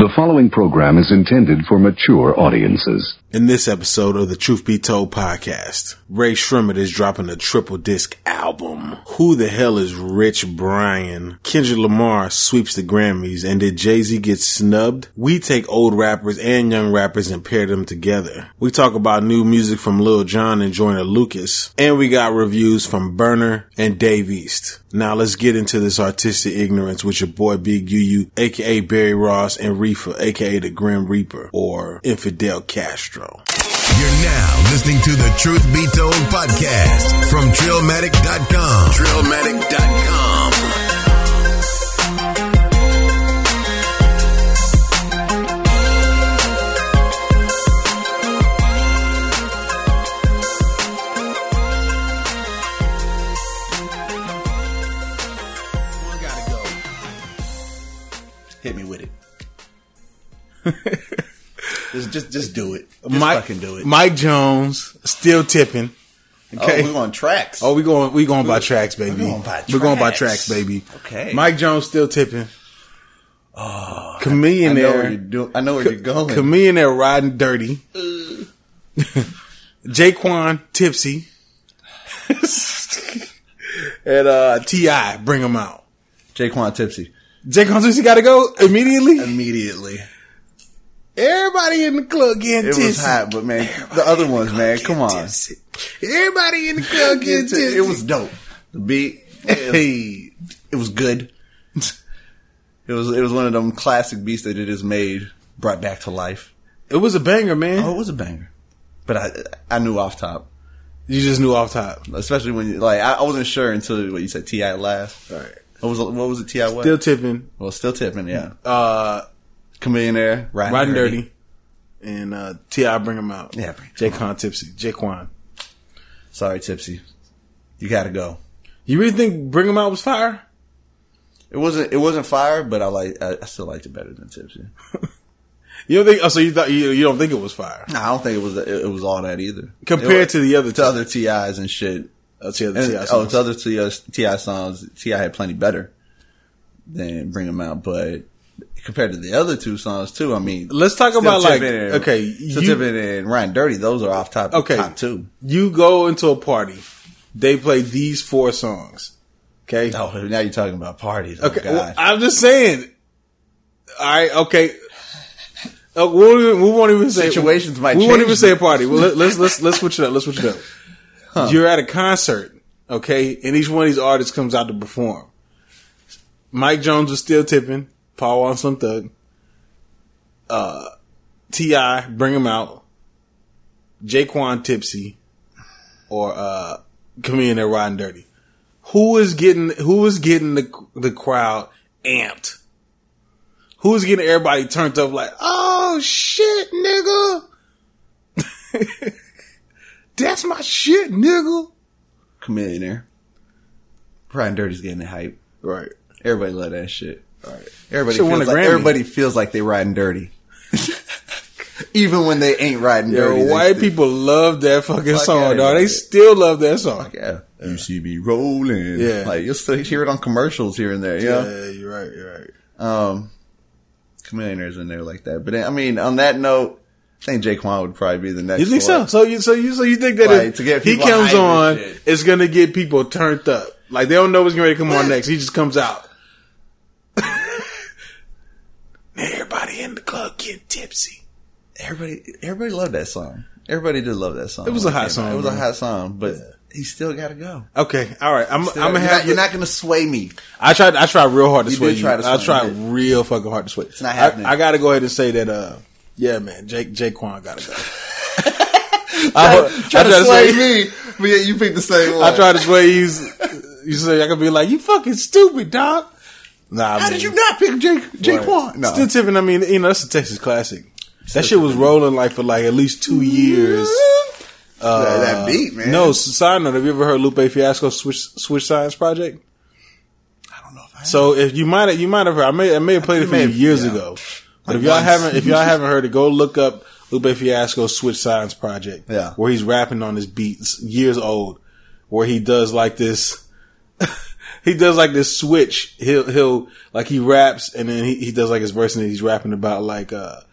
The following program is intended for mature audiences. In this episode of the Truth Be Told podcast, Rae Sremmurd is dropping a triple disc album. Who the hell is Rich Brian? Kendrick Lamar sweeps the Grammys, and did Jay-Z get snubbed? We take old rappers and young rappers and pair them together. We talk about new music from Lil Jon Joyner Lucas, and we got reviews from Berner and Dave East. Now let's get into this artistic ignorance with your boy Big UU, aka Barry Ross, and Riffa, aka the Grim Reaper, or Infidel Castro. You're now listening to the Truth Be Told podcast from Trillmatic.com. Trillmatic.com. One gotta go. Hit me with it. Just do it. Just fucking do it. Mike Jones still tipping. Okay. Oh, we on tracks. Oh, we going by tracks, baby. We're going by tracks, baby. Okay. Mike Jones still tipping. Oh, Comedian there. I know where you're going. Comedian there riding dirty. Jaquan tipsy. And T.I. bring him out. Jaquan tipsy. Jaquan tipsy got to go immediately. Immediately. Everybody in the club getting tipsy. It was hot, but man, the other ones, man, come on. Tipsy. Everybody in the club getting tipsy. It was dope. The beat, it was good. It was one of them classic beats that it just made, brought back to life. It was a banger, man. Oh, it was a banger. But I knew off top. You just knew off top. Especially when you, I wasn't sure until what you said T.I. last. All right. What was it? T.I. what? Still tipping. Well, still tipping, yeah. Comedian there, riding dirty. And T.I. bring him out. Yeah, Jaquan tipsy. Jaquan. Sorry, tipsy. You gotta go. You really think bring him out was fire? It wasn't fire, but I still liked it better than tipsy. You don't think? Oh, so you thought you don't think it was fire? No, I don't think it was all that either. Compared to the other T.I.'s and shit. To other T.I. songs, T.I. had plenty better than Bring 'Em Out, but compared to the other two songs too, I mean, let's talk about Tippin' and Riding Dirty. Those are off top. Okay, top two. You go into a party, they play these 4 songs. Okay. Oh, now you're talking about parties. Okay, oh, well, I'm just saying. All right. Okay. We won't even say situations might. We won't even say a party. Well, let's switch it up. Let's switch it up. Huh. You're at a concert, okay, and each one of these artists comes out to perform. Mike Jones was still tipping. Paul on some thug. T.I. bring him out. Jaquan tipsy, or comedian there riding dirty. Who is getting the crowd amped? Who is getting everybody turned up like, oh shit, nigga. That's my shit, nigga. Comedian there. Riding Dirty's getting the hype. Right. Everybody love that shit. Right. Everybody feels like they riding dirty. Even when they ain't riding dirty. White people love that fucking song, dog. They still love that song. Yeah. You see me rolling. Yeah. Like, you'll still hear it on commercials here and there. Yeah, you're right. Comedian's in there like that. But I mean, on that note, I think Jaquan would probably be the next. You think one. so? So you think that if he comes on, it's gonna get people turned up. Like they don't know what's going to come on next. He just comes out. Everybody in the club getting tipsy. Everybody loved that song. Everybody did love that song. It was a hot song. It was a hot song, but he still got to go. Okay, all right. You're not going to sway me. I tried real hard to sway you. I tried real fucking hard to sway. It's not happening. I got to go ahead and say that. Yeah, man, Jaquan got to go. Try to sway me, but yeah, you picked the same one. I tried to sway you. You say I could be like, you fucking stupid, dog. Nah, how did you not pick Jaquan? No. Still tipping. I mean, that's a Texas classic. That shit was rolling for at least 2 years. That beat, man. No, side note, have you ever heard Lupe Fiasco's Switch Science Project? I don't know if I have. So if you might have heard, I may have played it for you years ago. But if y'all haven't heard it, go look up Lupe Fiasco's Switch Science Project. Yeah. Where he's rapping on his beats, years old, where he does like this he does like this switch. He'll like he raps and then he does like his verse and then he's rapping about like a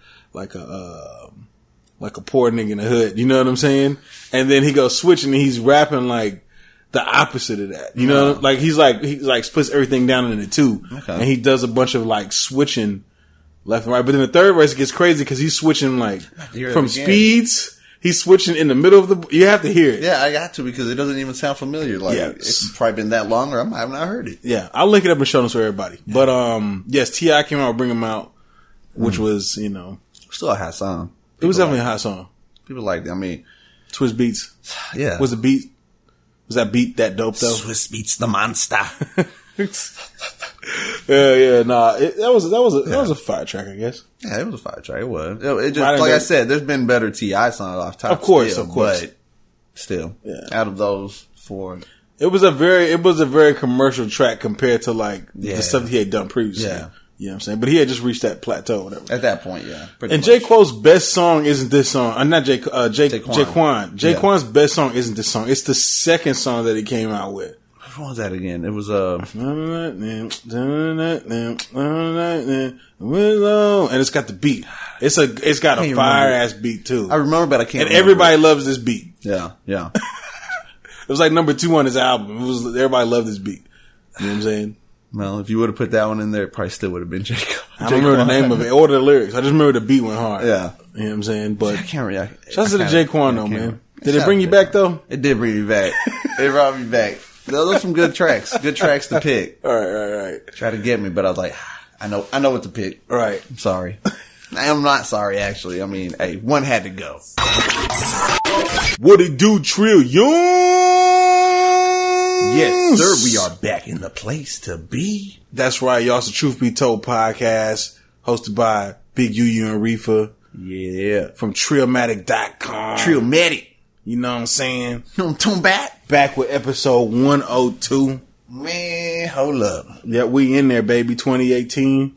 poor nigga in the hood. You know what I'm saying? And then he goes switching and he's rapping like the opposite of that. You know, like he's like splits everything down into two. Okay. And he does a bunch of like switching left and right. But then the third verse gets crazy because he's switching like from speeds. He's switching in the middle of the. You have to hear it. Yeah, I got to because it doesn't even sound familiar. Like it's probably been that long, or I have not heard it. Yeah, I'll link it up and show notes for everybody. Yeah. But yes, T.I. came out, Bring Him Out, which was still a hot song. It was definitely a hot song. People like it. I mean, Swiss Beats. Yeah, was that beat that dope though? Swiss Beats the monster. That was a fire track, I guess. Yeah, it was a fire track. It was. It just like I said, there's been better T.I. songs off top. Of course. But still, out of those four, it was a very commercial track compared to like the stuff he had done previously. Yeah. You know what I'm saying? But he had just reached that plateau or whatever. At that point, yeah. And J. Cole's best song isn't this song. Not Jaquan. Jaquan's best song isn't this song. It's the second song that he came out with. What was that again? It was and it's got the beat. It's got a fire ass beat too. I remember, but I can't. And everybody loves this beat. Yeah. It was like number 2 on his album. Everybody loved this beat. You know what I'm saying? Well, if you would have put that one in there, it probably still would have been J. Cole. I don't remember the name of it or the lyrics. I just remember the beat went hard. Yeah. You know what I'm saying? But I can't really. Shout out to the Jaquan though, man. Did it bring you back though? It did bring me back. It brought me back. Those are some good tracks. Good tracks to pick. All right. Try to get me, but I was like, I know what to pick. Right. I'm sorry. I'm not sorry, actually. I mean, hey, one had to go. What it do, Trillion? Yes, sir. We are back in the place to be. That's right, y'all. It's the Truth Be Told podcast hosted by Big UU and Riffa. Yeah. From Trillmatic.com. Trillmatic. You know what I'm saying? Tune back. Back with episode 102. Man, hold up. Yeah, we in there, baby. 2018.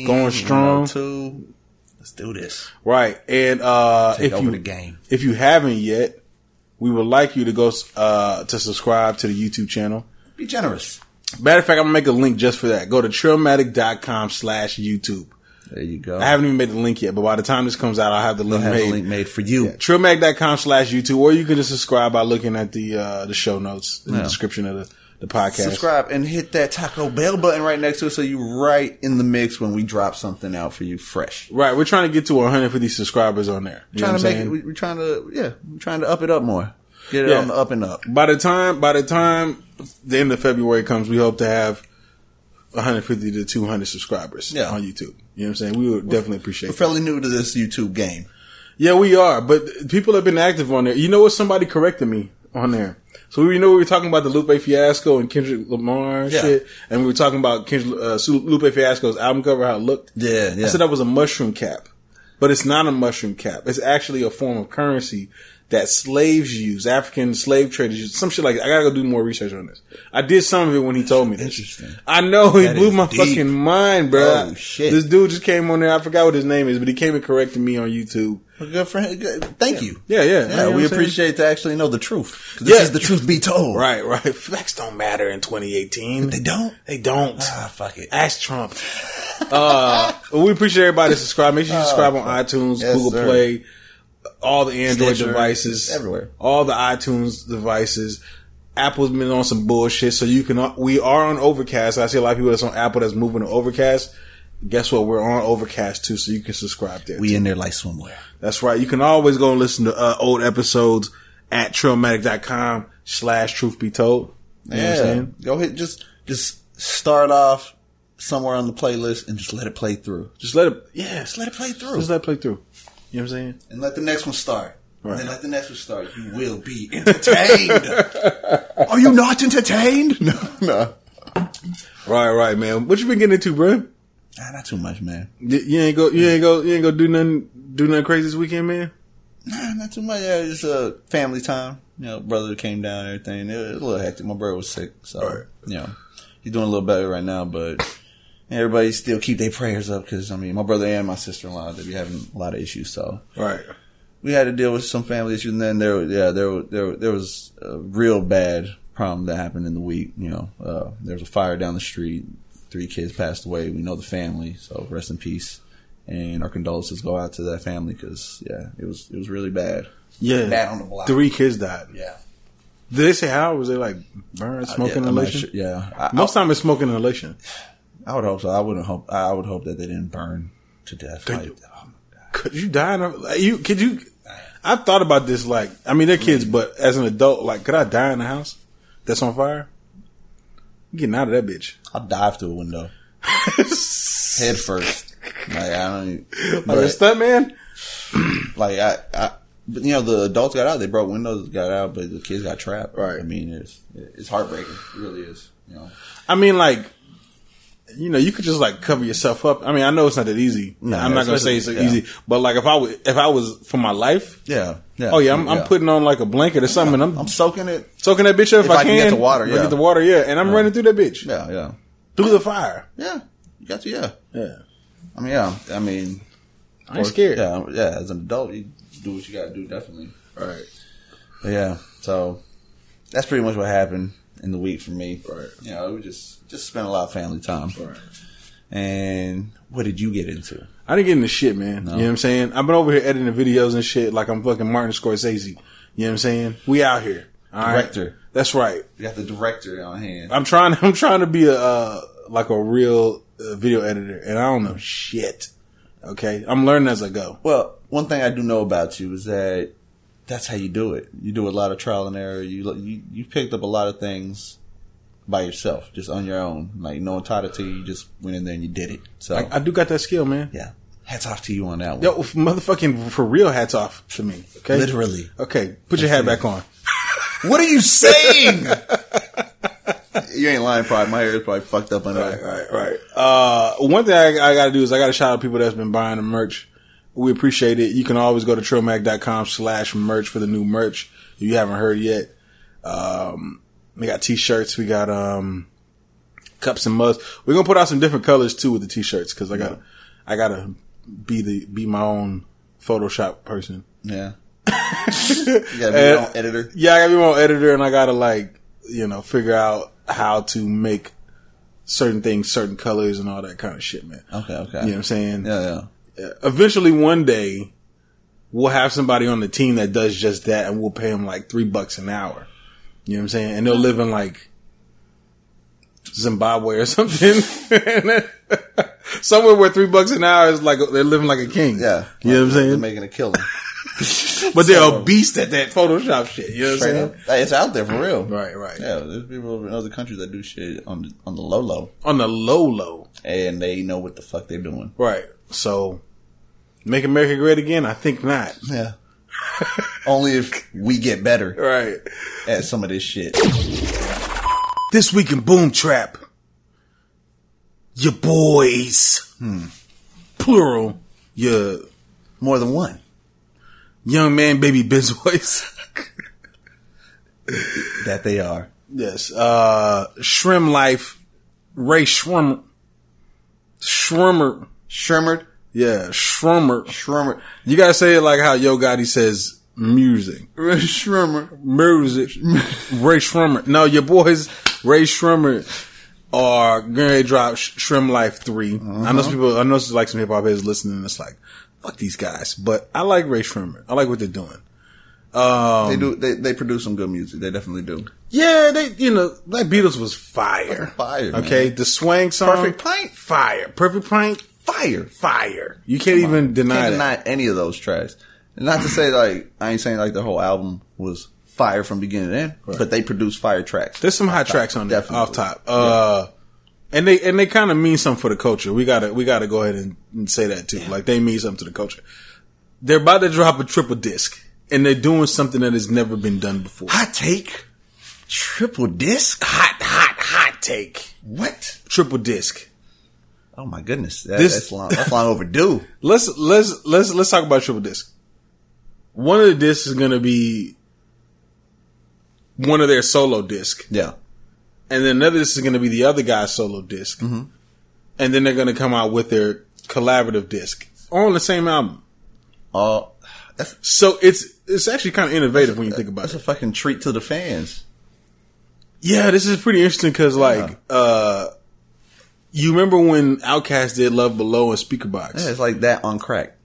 Going strong. 102. Let's do this. Right. And take over the game. If you haven't yet, we would like you to go to subscribe to the YouTube channel. Be generous. Matter of fact, I'm going to make a link just for that. Go to Trillmatic.com/YouTube. There you go. I haven't even made the link yet, but by the time this comes out, I'll have the link made. The link made for you. Yeah, Trillmatic.com/YouTube, or you can just subscribe by looking at the show notes in the description of the podcast. Subscribe and hit that Taco Bell button right next to it so you're right in the mix when we drop something out for you fresh. Right. We're trying to get to 150 subscribers on there. We're trying to up it up more. Get it on the up and up. By the time the end of February comes, we hope to have 150 to 200 subscribers on YouTube. You know what I'm saying? We would definitely appreciate it. We're fairly new to this YouTube game. Yeah, we are. But people have been active on there. You know what? Somebody corrected me on there. So we were talking about the Lupe Fiasco and Kendrick Lamar and shit. And we were talking about Lupe Fiasco's album cover, how it looked. Yeah. I said that was a mushroom cap. But it's not a mushroom cap. It's actually a form of currency that slaves use, African slave traders use, some shit like that. I gotta go do more research on this. I did some of it when he told me this. Interesting. I know, he blew my fucking mind, bro. Oh, shit. This dude just came on there, I forgot what his name is, but he came and corrected me on YouTube. Well, good for him. Thank you. Yeah. You know we appreciate to actually know the truth. This is the truth be told. Right. Facts don't matter in 2018. They don't? They don't. Fuck it. Ask Trump. We appreciate everybody to subscribe. Make sure you subscribe on iTunes, Google Play, all the Android devices, everywhere, all the iTunes devices. Apple's been on some bullshit, so we are on Overcast. I see a lot of people that's on Apple that's moving to Overcast. Guess what? We're on Overcast too, so you can subscribe there. We in there like swimwear. That's right. You can always go and listen to old episodes at Trillmatic.com/Truth Be Told. You know what I'm saying? Go ahead, just start off somewhere on the playlist and just let it play through. Just let it play through. Just let it play through. You know what I'm saying? And let the next one start. Right. And then let the next one start. You will be entertained. Are you not entertained? No. Right, man. What you been getting into, bro? Not too much, man. You ain't go do nothing crazy this weekend, man? Nah, not too much. Yeah, just family time. You know, brother came down and everything. It was a little hectic. My brother was sick, so he's doing a little better right now, but everybody still keep their prayers up because, I mean, my brother and my sister-in-law, they be having a lot of issues, so. Right. We had to deal with some family issues, and then there was a real bad problem that happened in the week. There was a fire down the street. 3 kids passed away. We know the family, so rest in peace. And our condolences go out to that family because, it was really bad. Yeah. Bad on the block. 3 kids died. Yeah. Did they say how? Was they like burn, smoking inhalation? Sure. Yeah. Most time it's smoking inhalation. I would hope so. I would hope that they didn't burn to death. Oh my God. Could you die? Could you? I've thought about this. Like, I mean, they're kids, but as an adult, like, could I die in a house that's on fire? I'm getting out of that bitch. I'll dive through a window, head first. Like, I don't even, like a stunt man. Like but the adults got out. They broke windows, got out, but the kids got trapped. Right. I mean, it's heartbreaking. It really is. I mean, like, you could just like cover yourself up. I mean, I know it's not that easy. No, I'm not gonna say it's easy, but like if I was for my life, I'm putting on like a blanket or something. And I'm soaking that bitch up if I can get the water. Get the water, and I'm running through that bitch. Yeah. Through the fire. Yeah, you got to. Yeah. I mean, I ain't scared. Yeah. As an adult, you do what you got to do. Definitely. Right. But yeah. So that's pretty much what happened in the week for me. Right. We just spent a lot of family time. Right. And what did you get into? I didn't get into shit, man. No. You know what I'm saying? I've been over here editing videos and shit like I'm fucking Martin Scorsese. You know what I'm saying? We out here. Director. Right? That's right. You got the director on hand. I'm trying to be a real video editor, and I don't know shit. Okay? I'm learning as I go. Well, one thing I do know about you is that that's how you do it. You do a lot of trial and error. You picked up a lot of things by yourself, just on your own. Like, no one taught it to you. You just went in there and you did it. So I do got that skill, man. Yeah. Hats off to you on that one. Yo, motherfucking, for real, hats off to me. Okay? Literally. Okay, put your hat back on. What are you saying? You ain't lying, probably. My hair is probably fucked up under Right. One thing I gotta do is I gotta shout out people that's been buying the merch. We appreciate it. You can always go to trillmac.com/merch for the new merch if you haven't heard yet. We got t-shirts. We got cups and mugs. We're gonna put out some different colors too with the t-shirts because I gotta be my own Photoshop person. Yeah. You gotta be your own editor. Yeah, I gotta be my own editor, and I gotta figure out how to make certain things, certain colors, and all that kind of shit, man. Okay. You know what I'm saying? Yeah. Eventually, one day, we'll have somebody on the team that does just that, and we'll pay them like $3 an hour. You know what I'm saying? And they'll live in like Zimbabwe or something. Somewhere where $3 an hour is like they're living like a king. Yeah. You know what I'm saying? They're making a killing. But they're a beast at that Photoshop shit. You know what I'm saying? It's out there for real. Right. Yeah, there's people in other countries that do shit on the low. On the low. And they know what the fuck they're doing. Right. So, make America great again? I think not. Yeah. Only if we get better. Right. At some of this shit. This week in Boom Trap, your boys, plural, your more than one. Young man, baby, biz boys. That they are. Yes. Shrimp Life, Rae Sremmurd. Sremmurd? Yeah, Sremmurd. Sremmurd. You gotta say it like how Yo Gotti says music. Rae Sremmurd. Music. Rae Sremmurd. No, your boys, Rae Sremmurd, are gonna drop Shrimp Life 3. I know it's like some hip hop heads listening. It's like, fuck these guys. But I like Rae Sremmurd. I like what they're doing. They produce some good music. They definitely do. Yeah, Black Beatles was fire. Fire, okay, man. The swang song. Perfect Pint. Fire. Perfect Pint. Fire. You can't even deny any of those tracks. And not to say I ain't saying the whole album was fire from beginning to end, but they produced fire tracks. There's some hot tracks on there off top. Yeah. And they kind of mean something for the culture. We gotta go ahead and say that too. Like they mean something to the culture. They're about to drop a triple disc, and they're doing something that has never been done before. Hot take. Triple disc? Hot take. What? Triple disc. Oh my goodness. That's long overdue. Let's talk about triple disc. One of the discs is gonna be one of their solo discs. Yeah. And then another disc is gonna be the other guy's solo disc. Mm-hmm. And then they're gonna come out with their collaborative disc on the same album. So it's actually kind of innovative when you think about it. That's a fucking treat to the fans. Yeah, this is pretty interesting because, like, you remember when Outkast did Love Below and Speaker Box? Yeah, it's like that on crack.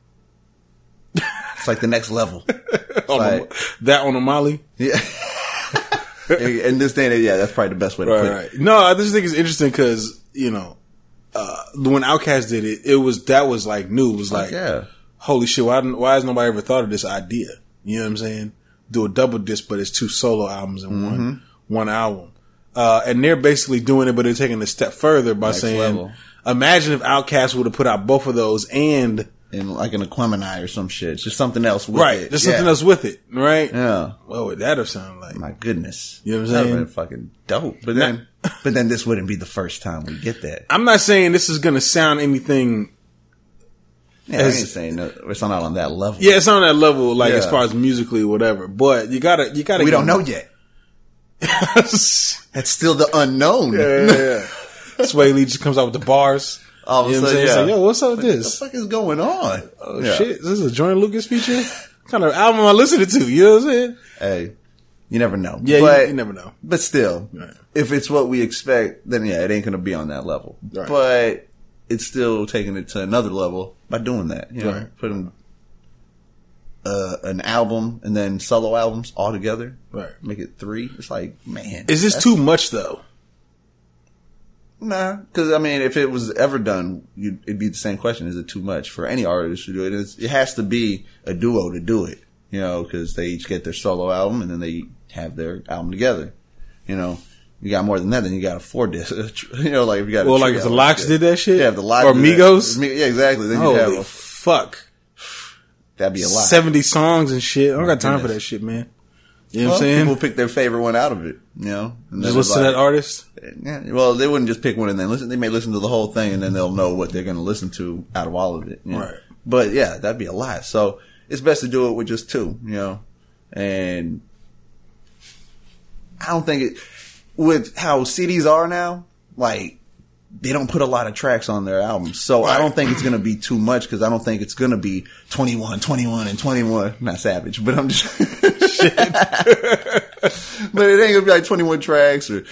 It's like the next level. That on a Molly? Yeah. In this day and age, yeah, that's probably the best way to put it. Right. No, I just think it's interesting because, when Outkast did it, that was like new. It was like, holy shit, why has nobody ever thought of this idea? You know what I'm saying? Do a double disc, but it's 2 solo albums in one album. And they're basically doing it, but they're taking it a step further by saying, imagine if Outkast would have put out both of those and like an Aquemini or some shit. Just something else with it. Right. Just something else with it. Right? Yeah. What would that have sounded like? My goodness. You know what I'm saying? That would have been fucking dope. But then this wouldn't be the first time we get that. I'm not saying this is going to sound anything. Yeah, I ain't saying it's not on that level. Yeah, it's on that level, like as far as musically or whatever. But you gotta. We don't know yet. That's still the unknown. Yeah. Sway Lee just comes out with the bars. All of a sudden, like, yo, what's up with this? What the fuck is going on? Oh shit, this is a Joyner Lucas feature? What kind of album am I listening to? You know what I'm saying? Hey, you never know. Yeah, you never know. But still, if it's what we expect, then it ain't gonna be on that level. Right. But it's still taking it to another level by doing that. You know, putting an album and then solo albums all together. Right. Make it 3. It's like, man. Is this too much though? Nah, because I mean, if it was ever done, it'd be the same question: is it too much for any artist to do it? It has to be a duo to do it, because they each get their solo album and then they have their album together. You got more than that, then you got a 4-disc. Like if you got if the Lox did that shit, if the Lox or Migos, yeah, exactly. Then holy you have fuck, that'd be a lot. 70 songs and shit. I don't got time for that shit, man. You know what I'm saying? People pick their favorite one out of it, and just listen to that artist? Yeah, well, they wouldn't just pick one and then listen. They may listen to the whole thing and then they'll know what they're going to listen to out of all of it. Right. But yeah, that'd be a lot. So it's best to do it with just 2, and I don't think with how CDs are now, like, they don't put a lot of tracks on their albums. So I don't think it's going to be too much because I don't think it's going to be 21, 21, and 21. Not Savage, but I'm just... Shit. But it ain't going to be like 21 tracks or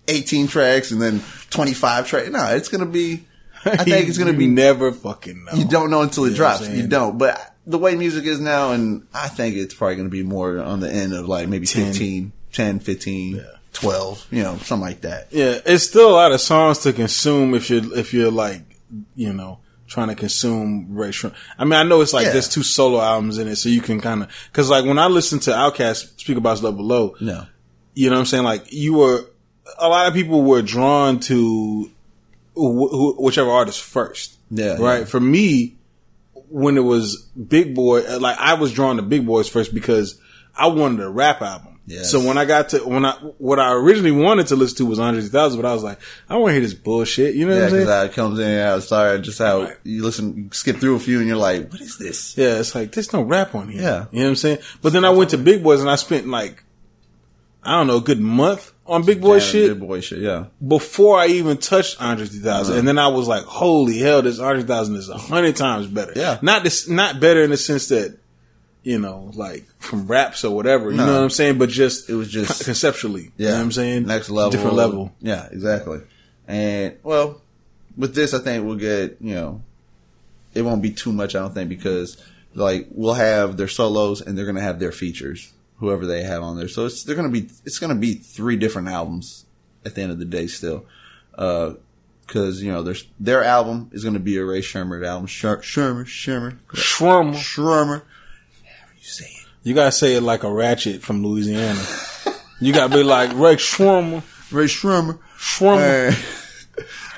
18 tracks and then 25 tracks. No, it's going to be... I think it's going to be... You never fucking know. You don't know until it drops. You don't. But the way music is now, and I think it's probably going to be more on the end of like maybe 10, 15... 12, something like that. Yeah, it's still a lot of songs to consume if you're like, trying to consume Rae Sremmurd. I mean, I know it's like there's 2 solo albums in it, so you can kind of, cause like when I listen to Outkast speak about Love Below, you know what I'm saying? Like a lot of people were drawn to whichever artist first. Yeah. Right? Yeah. For me, when it was Big Boy, like I was drawn to Big Boys first because I wanted a rap album. Yes. So when I got to what I originally wanted to listen to was Andre 3000, but I was like, I want to hear this bullshit. You know what I'm saying? Yeah, because it comes in and out. Sorry, just how you skip through a few, and you're like, what is this? Yeah, it's like there's no rap on here. Yeah, you know what I'm saying? But then I went to Big Boys and I spent like, I don't know, a good month on Big Boy shit. Big Boy shit, yeah. Before I even touched Andre 3000, and then I was like, holy hell, this Andre 3000 is 100 times better. Yeah, not better in the sense that, like from raps or whatever, you know what I'm saying? But it was just conceptually, you know what I'm saying? Next level. Different level. Yeah, exactly. And well, with this, I think we'll get, it won't be too much, I don't think, because like we'll have their solos and they're going to have their features, whoever they have on there. So it's going to be 3 different albums at the end of the day still. Cause, their album is going to be a Rae Sremmurd album. Sremmurd. Say it. You gotta say it like a ratchet from Louisiana. You gotta be like Rae Sremmurd.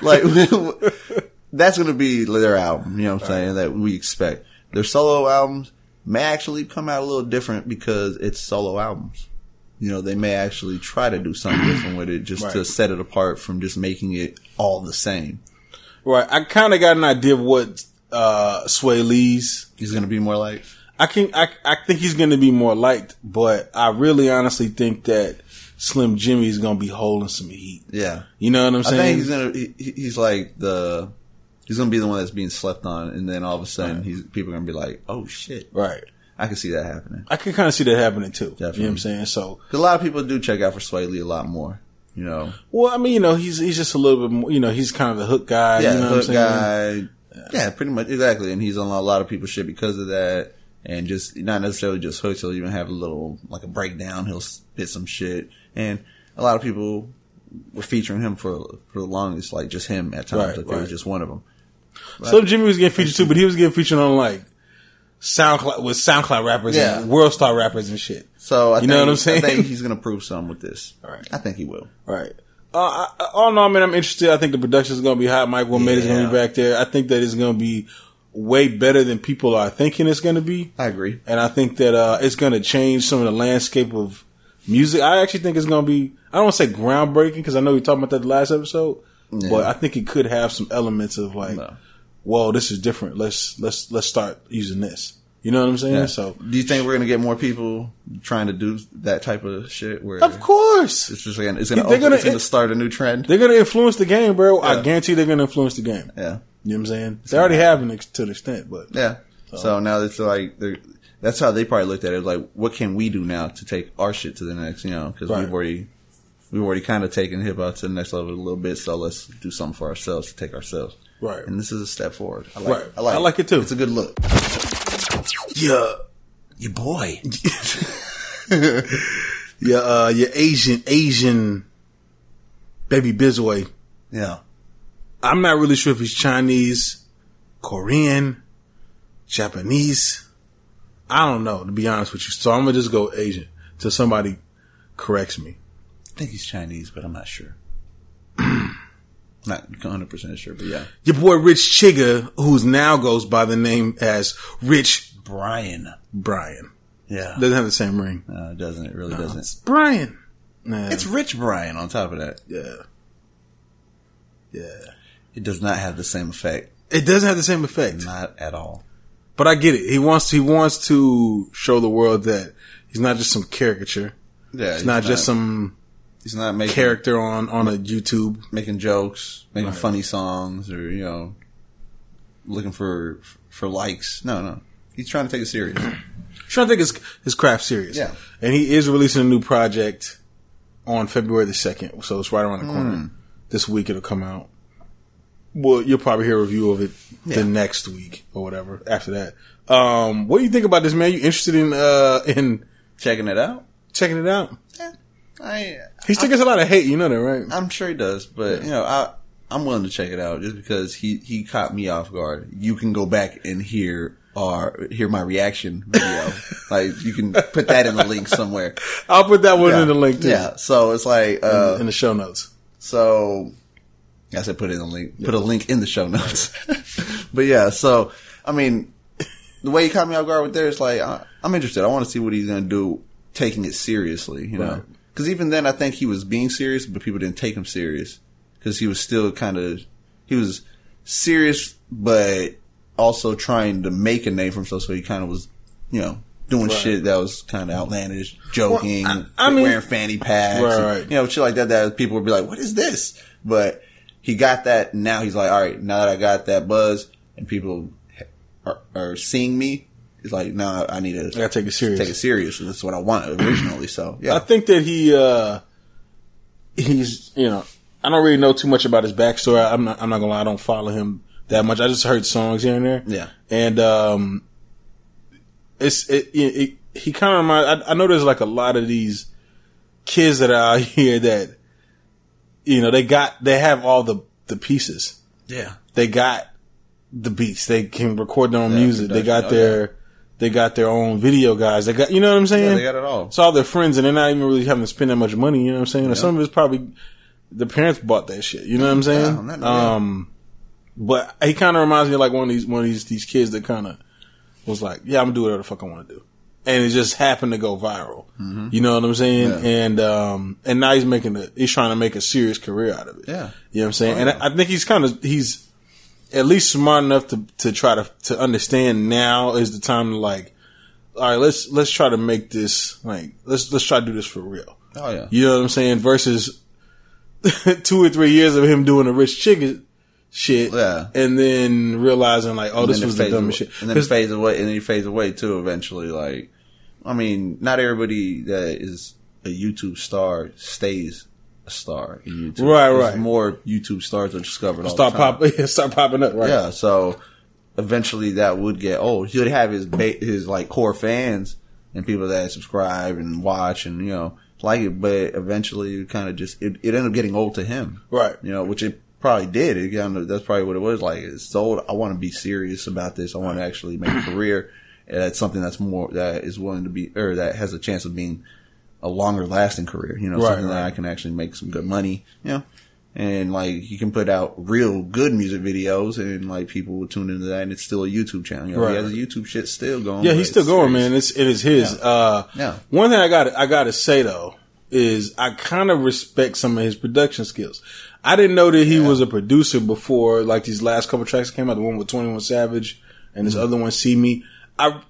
Like that's gonna be their album. You know what I'm saying? That we expect. Their solo albums may actually come out a little different because it's solo albums. They may actually try to do something different with it just to set it apart from just making it all the same. Right. I kind of got an idea of what Sway Lee's is gonna be more like. I think he's going to be more liked, but I really honestly think that Slim Jimmy is going to be holding some heat. Yeah. You know what I'm saying? I think he's like he's going to be the one that's being slept on, and then all of a sudden people are going to be like, oh shit. Right. I can see that happening. I can kind of see that happening too. Definitely. You know what I'm saying? So, cause a lot of people do check out for Sway Lee a lot more. you know. Well, I mean, you know, he's just a little bit more, you know, he's kind of the hook guy. Yeah, you know hook what I'm saying? guy. Yeah, pretty much, exactly. And he's on a lot of people's shit because of that. And just, not necessarily just hooks, he'll even have a little, like a breakdown, he'll spit some shit. And a lot of people were featuring him for the longest, like just him at times, if it was just one of them. So Jimmy was getting featured too, but he was getting featured on like SoundCloud rappers and World Star rappers and shit. So you know what I'm saying? I think he's gonna prove something with this. All right. I think he will. All right. All in all, man, I'm interested. I think the production is gonna be hot. Mike Wilmade is gonna be back there. I think that it's gonna be way better than people are thinking it's gonna be. I agree. And I think that it's gonna change some of the landscape of music. I actually think it's gonna be, I don't want to say groundbreaking because I know we talked about that the last episode, but I think it could have some elements of like, whoa, this is different. Let's start using this. You know what I'm saying? Yeah. So, do you think we're gonna get more people trying to do that type of shit? Where of course, it's just gonna start a new trend. They're gonna influence the game, bro. Yeah. I guarantee they're gonna influence the game. Yeah, you know what I'm saying? They already have to an extent, but yeah. So now it's like that's how they probably looked at it. Like, what can we do now to take our shit to the next? You know, because we've already kind of taken hip hop to the next level a little bit. So let's do something for ourselves to take ourselves. Right. And this is a step forward. I like it too. It's a good look. Yeah. Your boy. Your Asian baby Bizway. Yeah. I'm not really sure if he's Chinese, Korean, Japanese. I don't know, to be honest with you. So I'm going to just go Asian till somebody corrects me. I think he's Chinese, but I'm not sure. Not 100% sure, but yeah. Your boy Rich Chigga, who's now goes by the name as Rich Brian. Yeah. Doesn't have the same ring. No, it doesn't. It really doesn't. It's Brian. Nah. It's Rich Brian on top of that. Yeah. It does not have the same effect. It doesn't have the same effect. Not at all. But I get it. He wants to show the world that he's not just some caricature. Yeah. He's not just some... He's not making character on a YouTube, making jokes, making funny songs, or looking for likes. No, he's trying to take it serious. He's trying to take his craft serious. Yeah, and he is releasing a new project on February the 2nd, so it's right around the corner. This week it'll come out. Well, you'll probably hear a review of it the next week or whatever after that. What do you think about this, man? You interested in checking it out? Checking it out? Yeah. He still gets a lot of hate, you know that, right? I'm sure he does, but I'm willing to check it out just because he caught me off guard. You can go back and hear my reaction video. Like, you can put that in the link somewhere. I'll put that one in the link too. Yeah, so it's like in the show notes. So I said put it in the link. Yeah. Put a link in the show notes. But yeah, so I mean, the way he caught me off guard with there, it's like I'm interested. I want to see what he's gonna do, taking it seriously. You know. Because even then, I think he was being serious, but people didn't take him serious. Because he was still he was serious, but also trying to make a name for himself. So he kind of was, doing shit that was kind of outlandish, joking, wearing fanny packs, and, shit like that. That people would be like, "What is this?" But he got that. And now he's like, "All right, now that I got that buzz, and people are seeing me." It's like, no, I gotta take it serious. Take it serious. That's what I wanted originally. So, yeah. I think that he's, I don't really know too much about his backstory. I'm not gonna lie, I don't follow him that much. I just heard songs here and there. Yeah. And, he kind of reminds, I know there's like a lot of these kids that are out here that, they have all the pieces. Yeah. They got the beats. They can record their own music. They got They got their own video guys. They got, you know what I'm saying? Yeah, they got it all. It's all their friends, and they're not even really having to spend that much money. You know what I'm saying? Or some of it's probably the parents bought that shit. You know what I'm saying? But he kind of reminds me of like one of these kids that kind of was like, yeah, I'm gonna do whatever the fuck I want to do, and it just happened to go viral. Mm-hmm. You know what I'm saying? Yeah. And now he's trying to make a serious career out of it. Yeah, you know what I'm saying? And I think he's at least smart enough to try to understand now is the time to like, all right, let's try to make this like, let's try to do this for real. Oh yeah. You know what I'm saying? Versus 2 or 3 years of him doing a Rich Chigga shit. Yeah. And then realizing like, oh, this was the dumbest shit. And then it fades away, and then he fades away too eventually. Like, I mean, not everybody that is a YouTube star stays a star in YouTube. Right. More YouTube stars are discovered all start the time. start popping up, right? Yeah, so eventually that would get old. He would have his like core fans and people that subscribe and watch and, like it, but eventually it kind of just, it ended up getting old to him. Right. Which it probably did. That's probably what it was. Like, it's old. I want to be serious about this. I want to actually make a career. And that's something that is willing to be, or that has a chance of being a longer lasting career, something that I can actually make some good money, and like he can put out real good music videos and like people will tune into that and it's still a YouTube channel. He has a YouTube shit still going. Yeah, he's still going, man. It is his. Yeah. One thing I gotta say though is I kind of respect some of his production skills. I didn't know that he was a producer before, like these last couple tracks that came out, the one with 21 Savage and this other one, See Me. I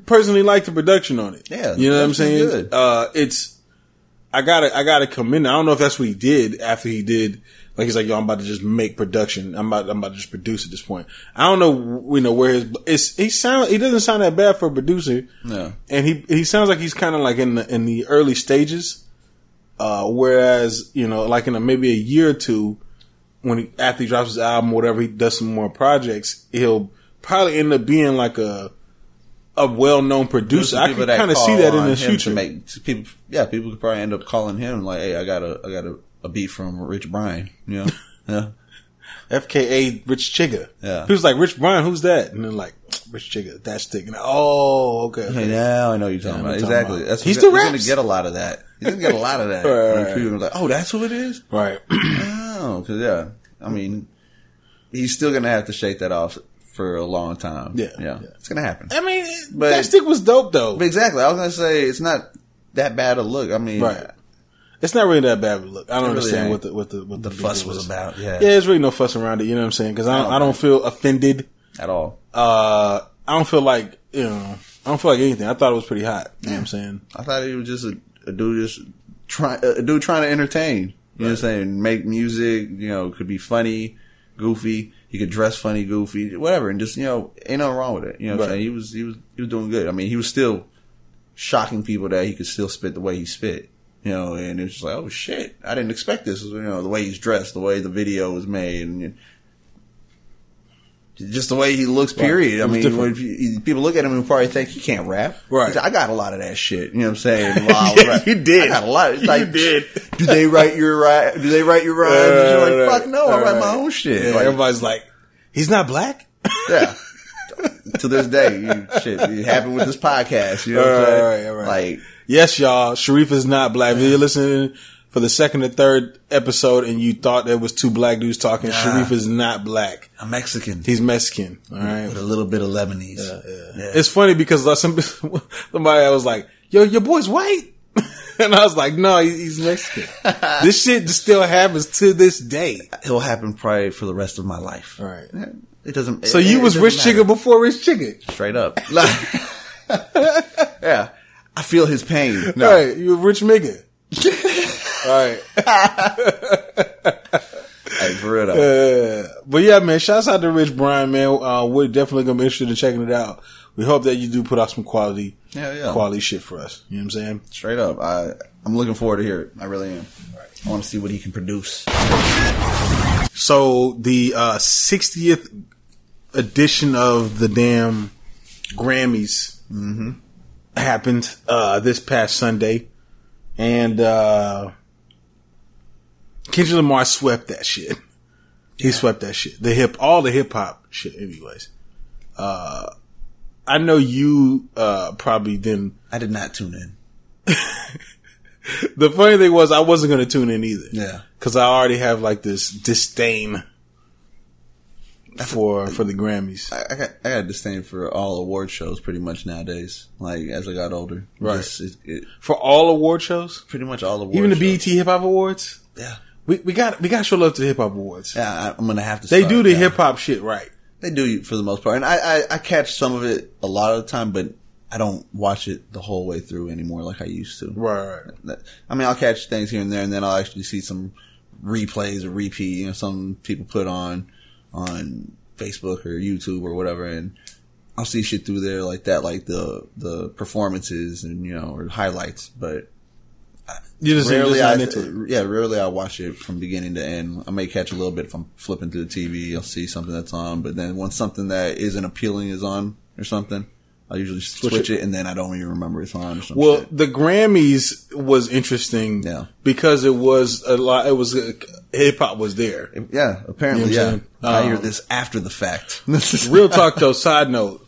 personally like the production on it. Yeah. You know what I'm saying? Good. I gotta commend. I don't know if that's what he did after he did. Like he's like, yo, I'm about to just make production. I'm about to just produce at this point. I don't know, where he doesn't sound that bad for a producer. No. And he sounds like he's kind of like in the early stages. Whereas, like in maybe a year or two, after he drops his album or whatever, he does some more projects, he'll probably end up being like a well-known producer. I can kind of see that in the future. People could probably end up calling him like, "Hey, I got a beat from Rich Brian," yeah, FKA Rich Chigga. Yeah, people's like, Rich Brian, who's that? And then like, Rich Chigga, that's sticking. Oh, okay. Hey, now I know you're talking about. Exactly. He's still going to get a lot of that. He's going to get a lot of that. Right. People are like, "Oh, that's who it is." Right. Oh, because I mean, he's still going to have to shake that off for a long time. Yeah. It's going to happen. I mean, that stick was dope though. But exactly. I was going to say, it's not that bad a look. I mean, right. It's not really that bad of a look. I don't understand really what the fuss was about. Yeah. Yeah, there's really no fuss around it. You know what I'm saying? Because I don't feel offended at all. I don't feel like, I don't feel like anything. I thought it was pretty hot. You know what I'm saying? I thought he was just a dude trying to entertain. You know what I'm saying? Make music, could be funny, goofy. He could dress funny, goofy, whatever, and just, ain't nothing wrong with it. You know what I'm saying? He was doing good. I mean, he was still shocking people that he could still spit the way he spit. And it's just like, oh shit, I didn't expect this. The way he's dressed, the way the video was made, and just the way he looks, period. I mean, when people look at him and probably think he can't rap. Right. Like, I got a lot of that shit. You know what I'm saying? Wow, you did. I got a lot. Like, you did. Do they write your rhymes? You're like, fuck no, I write my own shit. Yeah, like, everybody's like, he's not black? Yeah. To this day, it happened with this podcast. You know what I'm saying? Right. Like, yes, y'all, Sharif is not black. If you're listening for the second or third episode and you thought there was two black dudes talking, Sharif is not black. I'm Mexican. He's Mexican. All right. With a little bit of Lebanese. Yeah. It's funny because somebody was like, yo, your boy's white. And I was like, no, he's Mexican. This shit still happens to this day. It'll happen probably for the rest of my life. All right. It doesn't. So you was Rich Chigga before Rich Chigga? Straight up. Yeah. I feel his pain. No. All right. You were Rich Migga. All right. Hey, for real though. But yeah, man, shouts out to Rich Brian, man. We're definitely going to be interested in checking it out. We hope that you do put out some quality shit for us. You know what I'm saying? Straight up. I'm looking forward to hear it. I really am. Right. I want to see what he can produce. So the 60th edition of the damn Grammys happened this past Sunday. And Kendrick Lamar swept that shit. He swept that shit. All the hip hop shit, anyways. I know you probably didn't. I did not tune in. The funny thing was, I wasn't going to tune in either. Yeah, because I already have like this disdain for the Grammys. I got disdain for all award shows pretty much nowadays. Like as I got older, right? For all award shows, pretty much all awards. Even the BET Hip Hop Awards. Yeah, we got to show love to the Hip Hop Awards. Yeah, I'm gonna have to. They do the hip hop shit right. They do for the most part, and I catch some of it a lot of the time, but I don't watch it the whole way through anymore like I used to. Right. I mean, I'll catch things here and there, and then I'll actually see some replays or repeat. Some people put on Facebook or YouTube or whatever, and I'll see shit through there like that, like the performances and or highlights. But You just rarely not into it. Yeah, rarely I watch it from beginning to end. I may catch a little bit if I'm flipping through the TV. I'll see something that's on, but then once something that isn't appealing is on or something, I usually switch it, and then I don't even remember it's on or something. Well, shit. The Grammys was interesting because it was a lot. It was hip hop was there. Yeah, apparently, you know I hear this after the fact. Real talk though. Side note,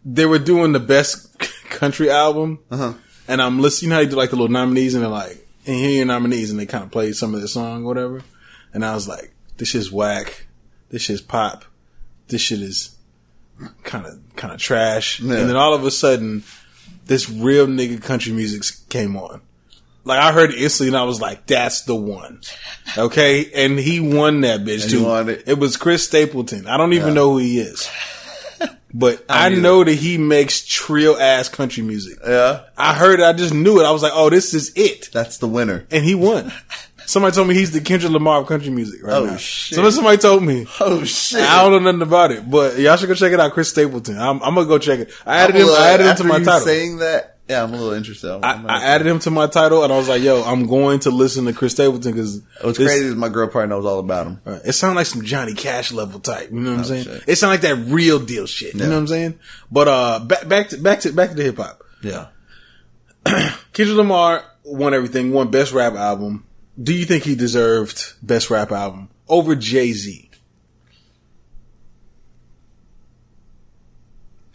they were doing the best country album, and I'm listening. You know how you do like the little nominees, and they're like, and here are your nominees, and they kind of played some of the song, or whatever. And I was like, this shit's whack. This shit's pop. This shit is kind of trash. Yeah. And then all of a sudden, this real nigga country music came on. Like, I heard it instantly and I was like, that's the one. Okay? And he won that bitch too. It was Chris Stapleton. I don't even know who he is. But I know that he makes trill ass country music. Yeah. I heard it. I just knew it. I was like, oh, this is it. That's the winner. And he won. Somebody told me he's the Kendrick Lamar of country music right now. Shit. Somebody told me. Oh shit. I don't know nothing about it, but y'all should go check it out. Chris Stapleton. I'm gonna go check it. I added him to my title. Saying that, yeah, I'm a little interested. I added him to my title, and I was like, "Yo, I'm going to listen to Chris Stapleton because what's crazy is my girl probably knows all about him. Right. It sounds like some Johnny Cash level type. You know what I'm saying? Shit. It sounds like that real deal shit. You know what I'm saying? But back to the hip hop. Yeah. Kendrick Lamar won everything. Won Best Rap Album. Do you think he deserved Best Rap Album over Jay-Z?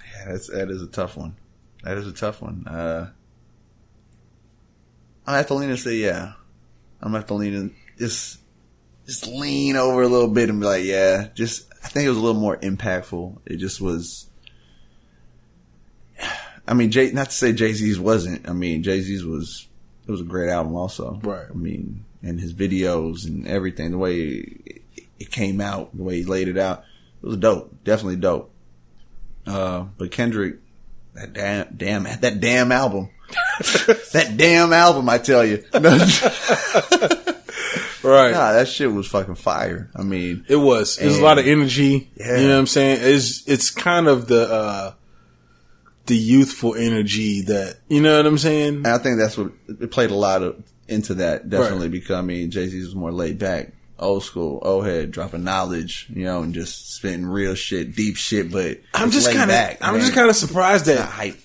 Yeah, that is a tough one. That is a tough one. I have to lean and say yeah. I'm gonna have to lean and just lean over a little bit and be like, yeah. I think it was a little more impactful. It just was. I mean, not to say Jay-Z's wasn't. I mean, Jay-Z's was. It was a great album, also. Right. I mean, and his videos and everything, the way it came out, the way he laid it out, it was dope. Definitely dope. But Kendrick, that damn album, that damn album, I tell you. Right. Nah, that shit was fucking fire. I mean, it was. There's a lot of energy. Yeah. You know what I'm saying? It's kind of the youthful energy that, you know what I'm saying? And I think that's what it played a lot into that, definitely, because I mean, Jay-Z was more laid back, old school, old head, dropping knowledge, you know, and just spitting real shit, deep shit, but I'm just kind of surprised that hype.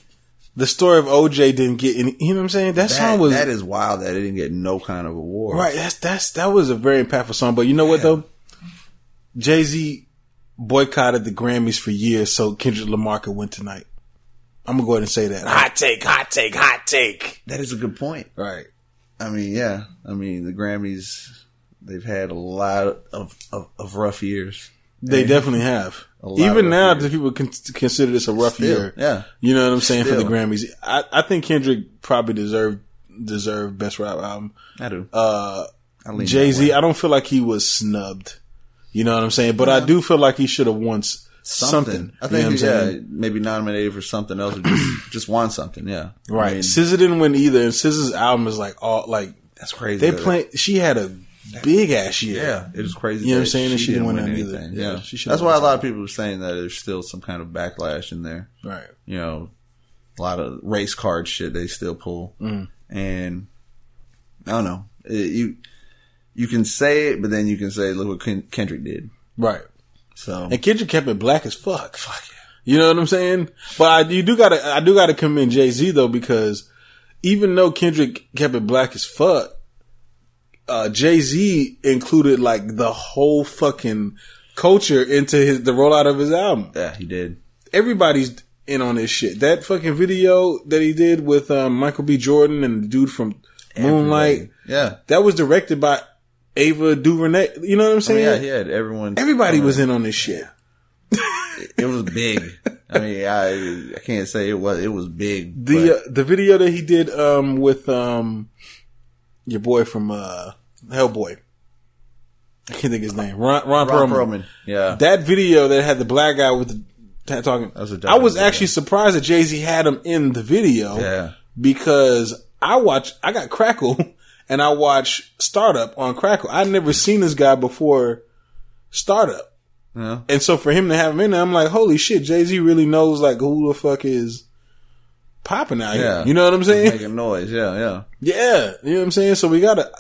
The story of OJ didn't get any, you know what I'm saying? That is wild that it didn't get no kind of award. Right. That was a very impactful song, but you know what though? Jay-Z boycotted the Grammys for years so Kendrick Lamar could win tonight. I'm gonna go ahead and say that. Hot take. That is a good point. Right. I mean, yeah. I mean, the Grammys, they've had a lot of rough years. They definitely have. Even now, the people consider this a rough year. Yeah. You know what I'm saying? For the Grammys. I think Kendrick probably deserved Best Rap Album. I do. Jay-Z, I don't feel like he was snubbed. You know what I'm saying? But I do feel like he should have won something. I think maybe nominated for something else or just won something. Yeah. Right. I mean, SZA didn't win either, and SZA's album is like all like that's crazy. She had a big ass year. Yeah, it was crazy. You know what I'm saying? And she didn't win anything. Yeah. That's why a lot of people were saying that there's still some kind of backlash in there. Right. You know, a lot of race card shit they still pull, and I don't know. You can say it, but then you can say, look what Kendrick did. Right. So, and Kendrick kept it black as fuck. Fuck yeah. You know what I'm saying? But I do gotta commend Jay-Z though, because even though Kendrick kept it black as fuck, Jay-Z included like the whole fucking culture into the rollout of his album. Yeah, he did. Everybody's in on this shit. That fucking video that he did with Michael B. Jordan and the dude from Moonlight. Yeah. That was directed by Ava DuVernay. You know what I'm saying? Yeah, he had everyone. Everybody was in on this shit. It was big. I mean, I can't say it was big. The video that he did with your boy from Hellboy. I can't think of his name. Ron Perlman. Yeah. That video that had the black guy with the talking. I was actually surprised that Jay-Z had him in the video. Yeah. Because I got Crackle and I watched Startup on Crackle. I'd never seen this guy before Startup. Yeah. And so for him to have him in there, I'm like, holy shit, Jay-Z really knows like who the fuck is popping out here. You know what I'm saying? Making noise. Yeah. Yeah. You know what I'm saying? So we gotta.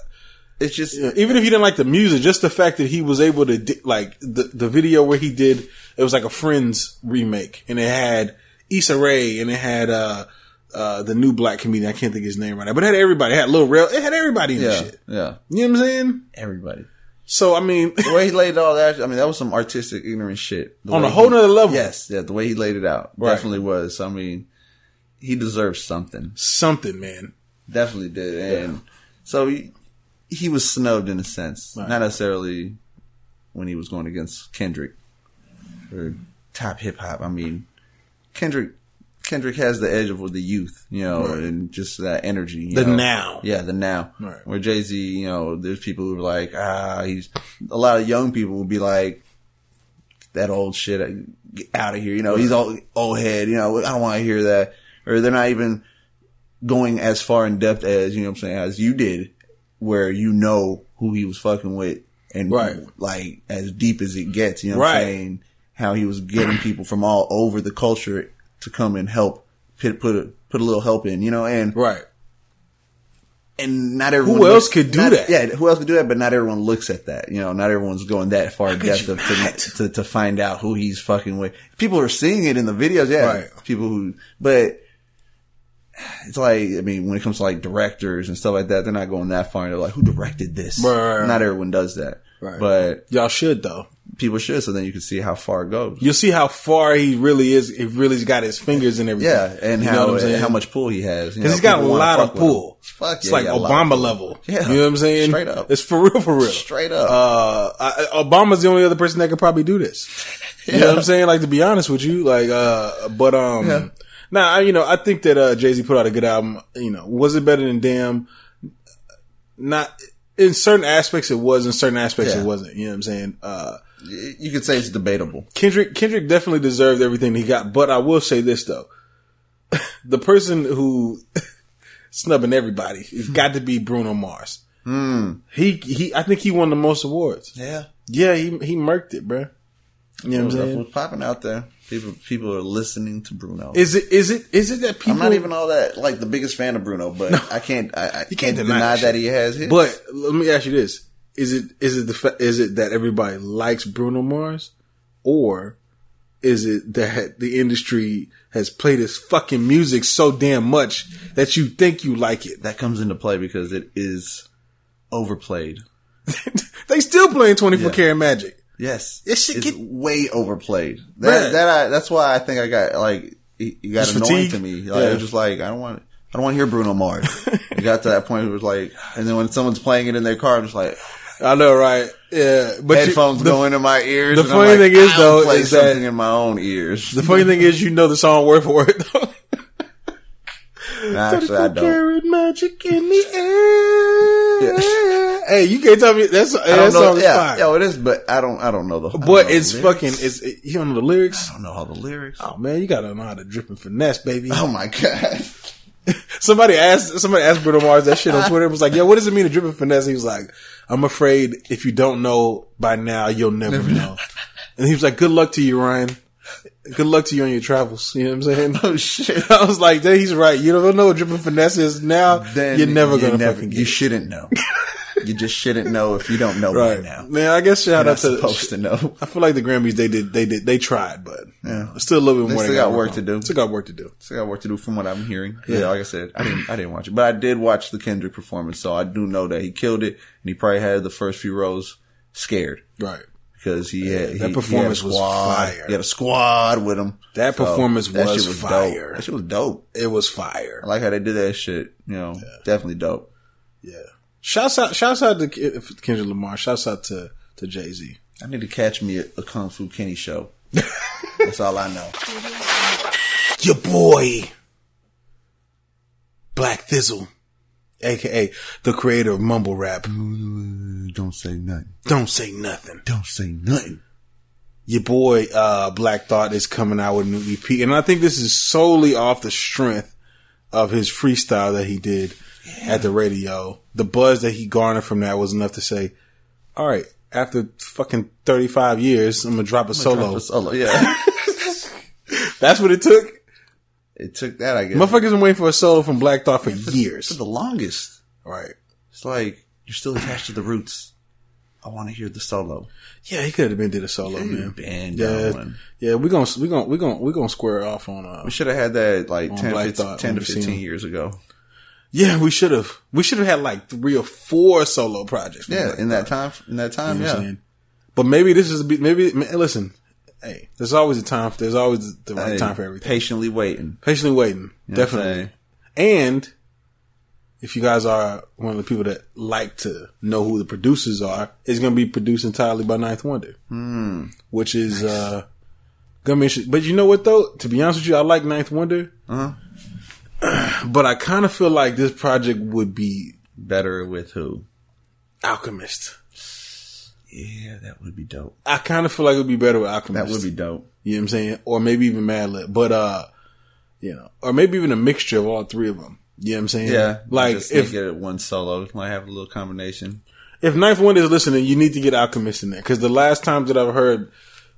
It's just even if you didn't like the music, just the fact that he was able to like the video where he did it was like a Friends remake, and it had Issa Rae and it had the new black comedian, I can't think of his name right now, but it had everybody. It had Lil Rel. It had everybody in this shit. Yeah. You know what I'm saying? Everybody. So, I mean, the way he laid all that, I mean, that was some artistic, ignorant shit. On a whole nother level. Yes. Yeah. The way he laid it out definitely was. I mean, he deserves something. Something, man. Definitely did. And so he was snubbed in a sense. Not necessarily when he was going against Kendrick or top hip hop. I mean, Kendrick has the edge of the youth, you know, and just that energy. You know? Now. Yeah, the now. Right. Where Jay-Z, you know, there's people who are like, a lot of young people will be like, that old shit, get out of here. You know, he's old head, you know, I don't want to hear that. Or they're not even going as far in depth as, you know what I'm saying, as you did, where you know who he was fucking with. And like, as deep as it gets, you know what I'm saying? How he was getting people from all over the culture to come and help, put a little help in, you know, and and not everyone. Who else could do that? Yeah, who else could do that? But not everyone looks at that, you know. Not everyone's going that far in depth to find out who he's fucking with. People are seeing it in the videos, people who, but it's like, I mean, when it comes to like directors and stuff like that, they're not going that far. They're like, who directed this? Not everyone does that, but y'all should though. People should, so then you can see how far it goes. You'll see how far he really is. He really's got his fingers in everything. Yeah, and how much pull he has. Because he's got a lot of pull. It's like Obama level. Yeah. You know what I'm saying? Straight up. It's for real. Straight up. Obama's the only other person that could probably do this. You know what I'm saying? Like, to be honest with you, like, I think that Jay-Z put out a good album. You know, was it better than Damn? Not in certain aspects it was, in certain aspects it wasn't. You know what I'm saying? You could say it's debatable. Kendrick definitely deserved everything he got, but I will say this though. The person who snubbing everybody has got to be Bruno Mars. I think he won the most awards. Yeah. Yeah, he murked it, bro. You know what I'm saying? What's popping out there? People are listening to Bruno. Is it that people? I'm not even all that like the biggest fan of Bruno, but I can't deny that he has hits. But let me ask you this. Is it that everybody likes Bruno Mars, or is it that the industry has played his fucking music so damn much that you think you like it? That comes into play because it is overplayed. They still playing 24 Karat Magic. Yes, this shit it's way overplayed. That's why I think I got like it got just annoying to me. Like, it was just like I don't want to hear Bruno Mars. It got to that point where it was like, and then when someone's playing it in their car, I'm just like, I know, right? Yeah, but headphones go into my ears. The funny thing is, though, is something in my own ears. The funny thing is, you know the song word for word, though. Actually, I don't. Carrot magic in the air. Hey, you can't tell me that song is fine. Yeah, it is, but I don't know the. But it's fucking. You don't know the lyrics. I don't know all the lyrics. Oh man, you gotta know how to drip and finesse, baby. Oh my god. Somebody asked Bruno Mars that shit on Twitter. It was like, yo, what does it mean to drip and finesse? He was like, I'm afraid if you don't know by now, you'll never know. And he was like, good luck to you, Ryan. Good luck to you on your travels. You know what I'm saying? Oh shit. I was like, he's right. You don't know what drip and finesse is now. Then you're never going to fucking get You shouldn't know. You just shouldn't know if you don't know right now. Man, I guess shout out to supposed to know. I feel like the Grammys they tried, but still a little bit more. Still got work to do. Still got work to do. Still got work to do from what I'm hearing. Yeah, like I said, I didn't watch it, but I did watch the Kendrick performance, so I do know that he killed it, and he probably had the first few rows scared, right? Because that performance was fire. He had a squad with him. That performance was fire. Dope. That shit was dope. It was fire. I like how they did that shit. You know, definitely dope. Yeah. Shouts out to Kendrick Lamar. Shouts out to Jay-Z. I need to catch me a Kung Fu Kenny show. That's all I know. Your boy, Black Thizzle, a.k.a. the creator of mumble rap. Don't say nothing. Don't say nothing. Don't say nothing. Your boy, Black Thought is coming out with a new EP. And I think this is solely off the strength of his freestyle that he did at the radio. The buzz that he garnered from that was enough to say, all right, after fucking 35 years, I'm going to drop a solo. Yeah. That's what it took. it took that, I guess. Motherfuckers been waiting for a solo from Black Thought for years. For the longest. Right. It's like, you're still attached to the roots. I want to hear the solo. Yeah, he could have been did a solo, man. Yeah, we're gonna square off on we should have had that like 10 to 15 years ago. Yeah, we should have. We should have had like 3 or 4 solo projects. Yeah, in that time, you know yeah. But maybe this is listen. Hey, there's always a time. There's always the right time for everything. Patiently waiting. You know definitely. And if you guys are one of the people that like to know who the producers are, it's going to be produced entirely by Ninth Wonder, which is going to be interesting. But you know what though? To be honest with you, I like Ninth Wonder. But I kind of feel like this project would be better with who? Alchemist. Yeah, that would be dope. I kind of feel like it would be better with Alchemist. That would be dope. You know what I'm saying? Or maybe even Madlib. But, you know, or maybe even a mixture of all 3 of them. You know what I'm saying? Yeah. Like, just if get one solo, might have a little combination. If Ninth Wonder is listening, you need to get Alchemist in there. Because the last time that I've heard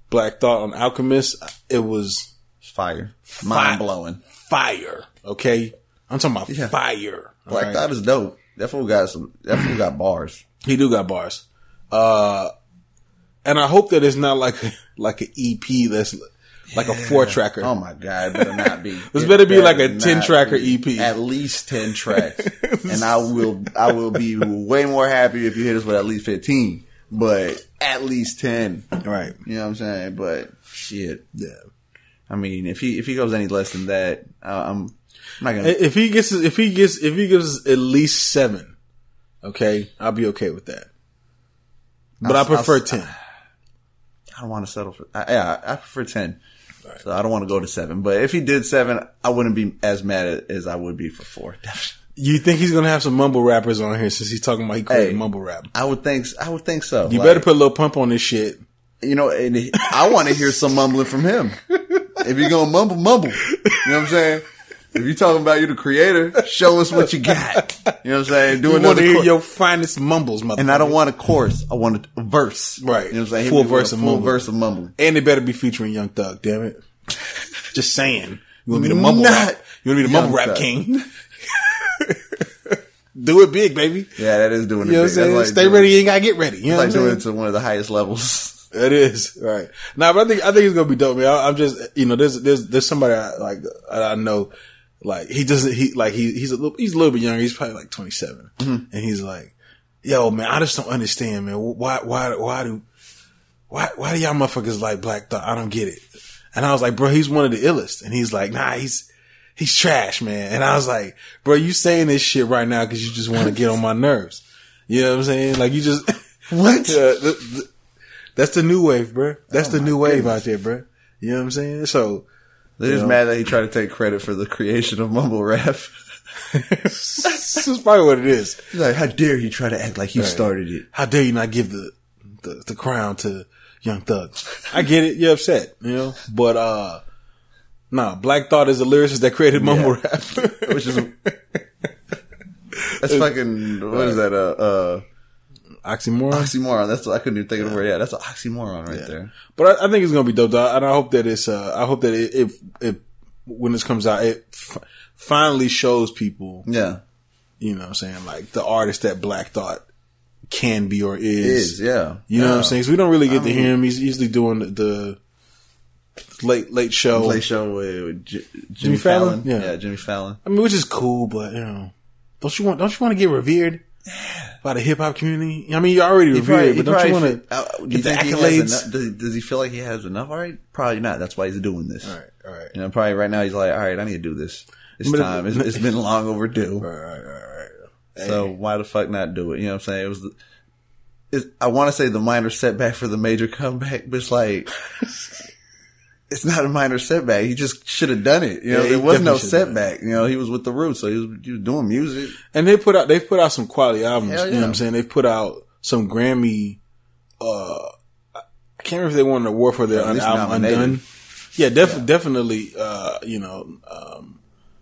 Black Thought on Alchemist, it was fire. Mind blowing. Fire. Okay? I'm talking about fire. Black Thought is dope. That fool got bars. He do got bars. And I hope that it's not like an EP that's like a 4-tracker. Oh my God, it better not be. It better be like a 10-tracker EP. At least 10 tracks. And I will be way more happy if you hit us with at least 15. But at least 10. Right. You know what I'm saying? But shit. Yeah. I mean, if he goes any less than that, I'm not gonna. If he gives us at least 7, okay, I'll be okay with that. But I prefer 10. I don't want to settle for. I prefer 10. Right. So I don't want to go to 7. But if he did 7, I wouldn't be as mad as I would be for 4. You think he's gonna have some mumble rappers on here since he's talking about he created mumble rap? I would think so. You better put a little pump on this shit. You know, and I want to hear some mumbling from him. If you're gonna mumble. You know what I'm saying? If you're talking about you the creator, show us what you got. You know what I'm saying? Do another hear your finest mumbles, motherfucker. And I don't want a chorus. I want a verse. Right. You know what I'm saying? Full verse of mumbling. And it better be featuring Young Thug, damn it. Just saying. You want to be the mumble rap? You want to be the mumble rap king? Do it big, baby. Yeah, that is doing it big. You know what I'm saying? Like stay ready, you ain't got to get ready. You know what I'm saying? Doing it to one of the highest levels. It is right. Nah, but I think it's gonna be dope, man. I'm just, you know, there's somebody I know, like he's a little bit younger. He's probably like 27, and he's like, yo, man, I just don't understand, man. Why do y'all motherfuckers like Black Thought? I don't get it. And I was like, bro, he's one of the illest, and he's like, nah, he's trash, man. And I was like, bro, you saying this shit right now because you just want to get on my nerves. You know what I'm saying? Like you just what? That's the new wave, bro. That's the new wave out there, bro. You know what I'm saying? So they're just mad that he tried to take credit for the creation of mumble rap. That's probably what it is. He's like, how dare he try to act like he started it? How dare you not give the crown to Young Thug? I get it. You're upset, you know. But nah, Black Thought is the lyricist that created mumble rap, which is that's fucking what is that? Oxymoron. That's what I couldn't even think of the word. Yeah, that's an oxymoron right there. But I think it's gonna be dope, though. And I hope that it when this comes out, it finally shows people. Yeah. You know what I'm saying? Like the artist that Black Thought can be or is. Yeah. You know what I'm saying? So we don't really get to hear him. He's usually doing the late show. Late show with Jimmy Fallon. Yeah, Jimmy Fallon. I mean, which is cool, but you know, don't you want to get revered? By the hip hop community? I mean, you're already revered, but don't you want to get the accolades? Does he feel like he has enough already? Probably not. That's why he's doing this. All right. You know, probably right now he's like, all right, I need to do this. It's time. It's been long overdue. Right. So why the fuck not do it? You know what I'm saying? I want to say the minor setback for the major comeback, but it's like, it's not a minor setback. He just should have done it. You know, there was no setback. You know, he was with the Roots, so he was doing music. And they've put out some quality albums. You know what I'm saying? They've put out some Grammy. I can't remember if they won an award for their album Undone. Yeah, definitely.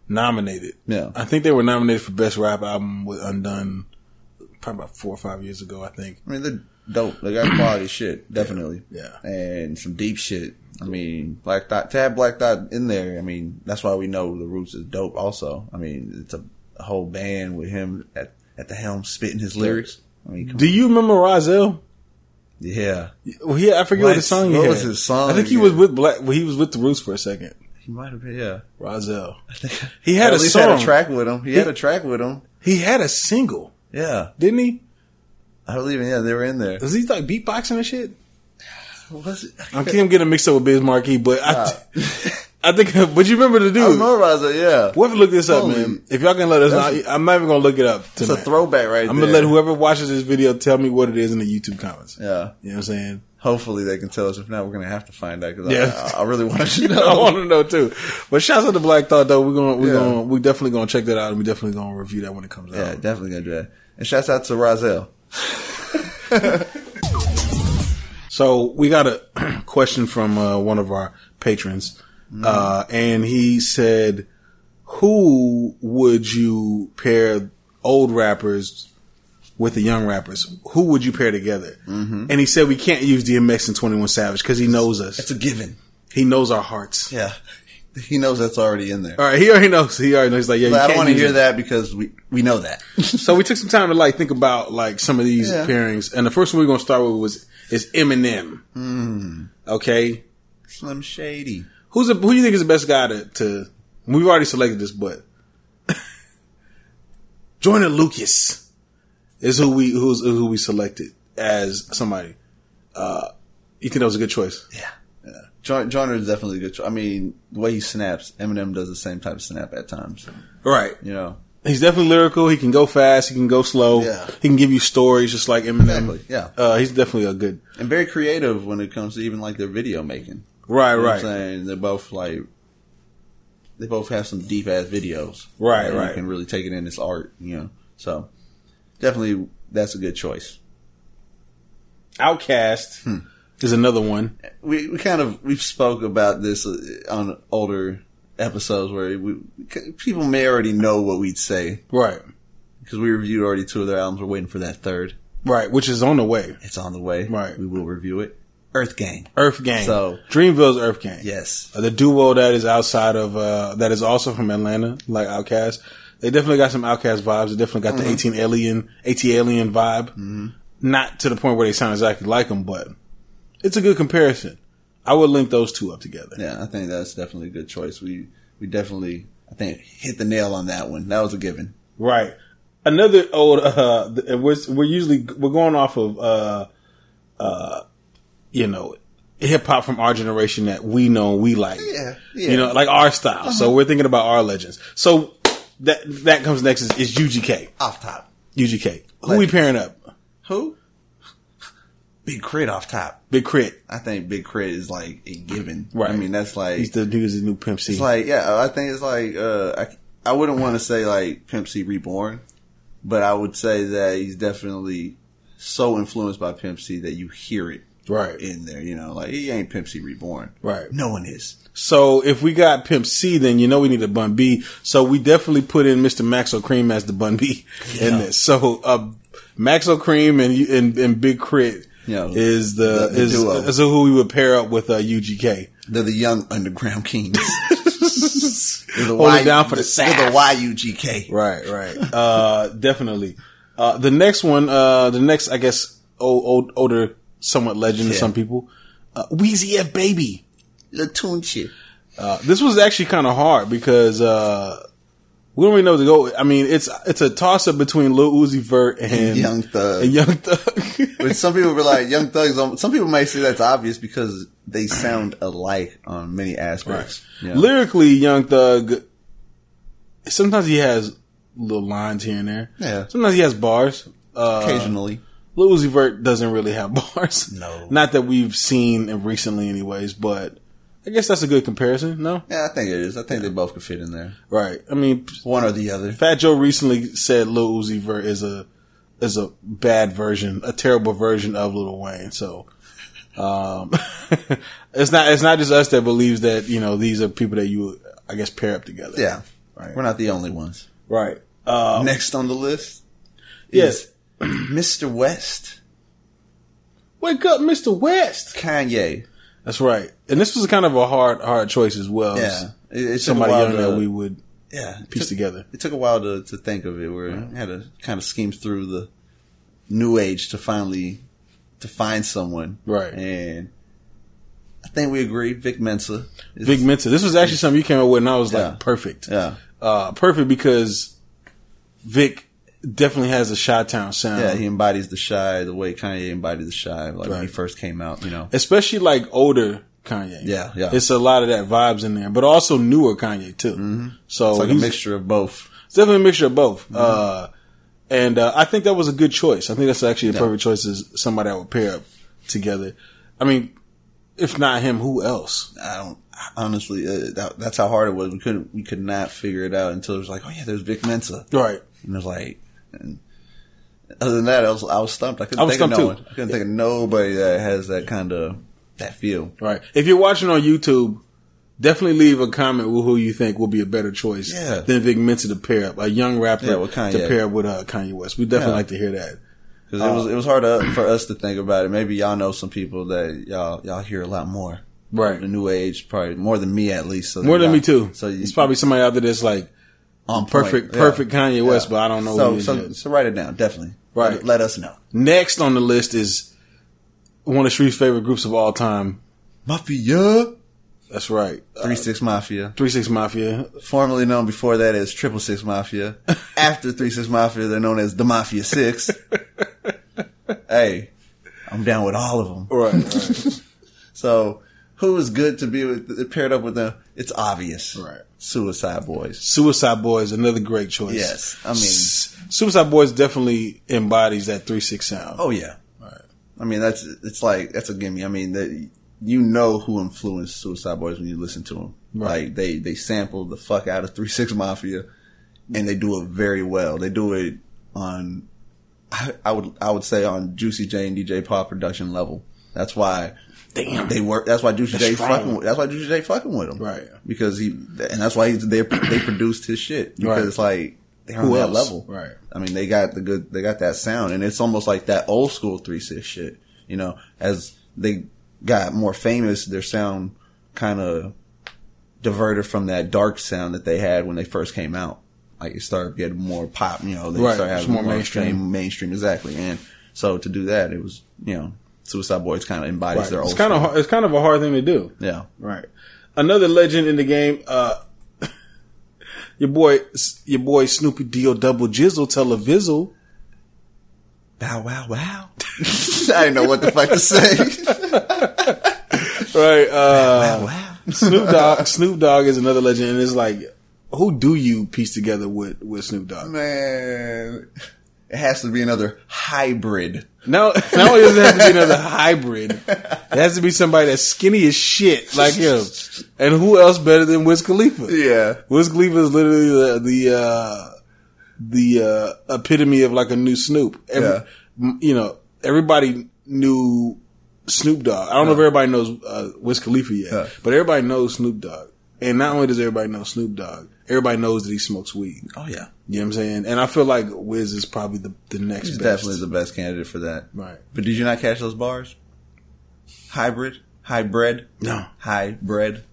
Nominated. Yeah, I think they were nominated for Best Rap Album with Undone. Probably about 4 or 5 years ago, I think. I mean, dope. They got quality shit, definitely. Yeah. And some deep shit. I mean, Black Thought, to have Black Thought in there, I mean, that's why we know the Roots is dope also. I mean, it's a whole band with him at the helm spitting his lyrics. I mean, do you remember Rozelle? Yeah. Well, yeah, I forget what the song he had. What was his song? I think he was with he was with the Roots for a second. He might have been, yeah. Rozelle. He had at least song. had a track with him. He had a track with him. He had a single. Yeah. Didn't he? I believe, yeah, they were in there. Was he like beatboxing and shit? What was it? I think I'm getting mixed up with Biz Markie, but I think, but you remember the dude? I remember Rozelle, yeah. We'll have to look this up, man. If y'all can let us know, I'm not even going to look it up tonight. It's a throwback right there. I'm going to let whoever watches this video tell me what it is in the YouTube comments. Yeah. You know what I'm saying? Hopefully they can tell us. If not, we're going to have to find out because yeah. I really want to know. I want to know too. But shouts out to Black Thought though. We're definitely going to check that out and we're definitely going to review that when it comes out. Yeah, definitely going to do that. And shouts out to Rozelle. So we got a question from one of our patrons, and he said, "Who would you pair old rappers with the young rappers? Who would you pair together?" Mm-hmm. And he said we can't use DMX and 21 Savage because he knows us. It's a given. He knows our hearts. Yeah, he knows that's already in there. All right, he already knows. He's like, yeah. But I don't want to hear that because we know that. So we took some time to like think about like some of these pairings, and the first one we're gonna start with is Eminem. Okay, Slim Shady. Who do you think is the best guy to we've already selected this, but Joyner Lucas is who we selected as somebody. You think that was a good choice? Yeah. Joyner is definitely a good choice. I mean, the way he snaps, Eminem does the same type of snap at times. Right. You know. He's definitely lyrical. He can go fast. He can go slow. Yeah. He can give you stories just like Eminem. Exactly. Yeah. He's definitely a good. And very creative when it comes to even like their video making. Right, you know right. What I'm saying? They both have some deep ass videos. Right, right. You can really take it in as art, you know. So definitely that's a good choice. Outkast is another one. We've spoke about this on older episodes where people may already know what we'd say. Right. Because we reviewed already 2 of their albums. We're waiting for that third. Right, which is on the way. It's on the way. Right. We will review it. Earth Gang. So Dreamville's Earth Gang. Yes. The duo that is outside of that is also from Atlanta, like Outkast. They definitely got some Outkast vibes. They definitely got the AT Alien vibe. Mm-hmm. Not to the point where they sound exactly like them, but it's a good comparison. I would link those two up together. Yeah, I think that's definitely a good choice. We definitely, I think, hit the nail on that one. That was a given. Right. Another old, we're going off of, hip hop from our generation that we know we like. Yeah. You know, like our style. So we're thinking about our legends. So that comes next is UGK. Off top. UGK. Who we pairing up? Who? Big Crit off top. Big Crit. I think Big Crit is like a given. Right. I mean, that's like... He's his new Pimp C. It's like, yeah, I think it's like, I wouldn't want to say like Pimp C Reborn, but I would say that he's definitely so influenced by Pimp C that you hear it. Right. In there, you know, like he ain't Pimp C Reborn. Right. No one is. So if we got Pimp C, then you know we need a Bun B. So we definitely put in Mr. Maxo Cream as the Bun B in this. So Maxo Cream and Big Crit is the duo. Is who we would pair up with UGK. They're the young underground kings. They're the Hold it down for the They're the YUGK. Right. Definitely. The next one, I guess, older, somewhat legend to some people. Weezy F Baby. Latunchi. This was actually kind of hard because, we don't really know where to go. I mean, it's a toss up between Lil Uzi Vert and Young Thug. But some people were like, Young Thug, some people might say that's obvious because they sound alike on many aspects. Right. You know? Lyrically, Young Thug, sometimes he has little lines here and there. Yeah. Sometimes he has bars. Occasionally. Lil Uzi Vert doesn't really have bars. No. Not that we've seen recently anyways, but I guess that's a good comparison, no? Yeah, I think it is. I think they both could fit in there. Right. I mean, one or the other. Fat Joe recently said Lil Uzi Vert is a bad version, a terrible version of Lil Wayne. So, it's not just us that believes that, you know, these are people that you, I guess, pair up together. Yeah. Right. We're not the only ones. Right. Next on the list is Mr. West Wake up, Mr. West. Kanye. That's right. And this was kind of a hard choice as well. Yeah. It somebody young that we would piece together. It took a while to think of it, where I had to kind of scheme through the new age to finally to find someone. Right. And I think we agree, Vic Mensa. Vic Mensa. This was actually something you came up with, and I was like, perfect. Yeah. Perfect because Vic definitely has a Chi-Town sound. Yeah, he embodies the Chi the way Kanye embodied the Chi, like when he first came out, you know. Especially like older Kanye. Yeah. It's a lot of that vibes in there, but also newer Kanye too. Mm-hmm. So it's like a mixture of both. It's definitely a mixture of both. Mm-hmm. And I think that was a good choice. I think that's actually a perfect choice as somebody I would pair up together. I mean, if not him, who else? I don't. Honestly, that's how hard it was. We could not figure it out until it was like, oh yeah, there's Vic Mensa, right? And it was like, and other than that, I was stumped. I couldn't think of no one. I couldn't think of nobody that has that kind of that feel. Right. If you're watching on YouTube, definitely leave a comment with who you think will be a better choice than Vic Mensa to pair up a young rapper with Kanye. to pair up with Kanye West. We definitely like to hear that. Because it was hard for us to think about it. Maybe y'all know some people that y'all hear a lot more. Right. The new age, probably more than me at least. So more than me too. So it's probably somebody out there that's like on perfect Kanye West, but I don't know who he is. So write it down, definitely. Right. Let us know. Next on the list is one of Street's favorite groups of all time. Mafia. That's right. 3-6 Mafia. 3-6 Mafia. Formerly known before that as 666 Mafia. After 3-6 Mafia, they're known as the Mafia 6. Hey, I'm down with all of them. Right. So, who is good to be paired up with them? It's obvious. Right. Suicide Boys. Suicide Boys, another great choice. Yes. I mean, Suicide Boys definitely embodies that 3-6 sound. Oh yeah. Right. I mean, that's a gimme. I mean, you know who influenced Suicide Boys when you listen to them. Right. Like they sampled the fuck out of 3-6 Mafia, and they do it very well. They do it on, I would say on Juicy J and DJ Paul production level. That's why they work. That's why Juicy J fucking with him. Right. Because that's why they produced his shit, because it's like they're on that level. Right. I mean, they got that sound, and it's almost like that old school 3-6 shit. You know, as they got more famous, their sound kind of diverted from that dark sound that they had when they first came out. Like, it started getting more pop, you know, they started having more mainstream, exactly. And so to do that, it was, you know, Suicide Boys kind of embodies their old school. It's kind of a hard thing to do. Yeah. Right. Another legend in the game, your boy Snoopy D.O. Double Jizzle tell a Vizzle. Bow wow wow. I didn't know what the fuck to say. Right. Wow wow. Snoop Dogg is another legend, and it's like, who do you piece together with Snoop Dogg? Man, it has to be another hybrid. No, it doesn't have to be another hybrid. It has to be somebody that's skinny as shit like him. And who else better than Wiz Khalifa? Yeah. Wiz Khalifa is literally the epitome of like a new Snoop. You know, everybody knew Snoop Dogg. I don't know if everybody knows Wiz Khalifa yet, but everybody knows Snoop Dogg. And not only does everybody know Snoop Dogg, everybody knows that he smokes weed. Oh yeah. You know what I'm saying? And I feel like Wiz is probably the next He's best. definitely the best candidate for that. Right. But did you not catch those bars? Hybrid? No. Hybrid.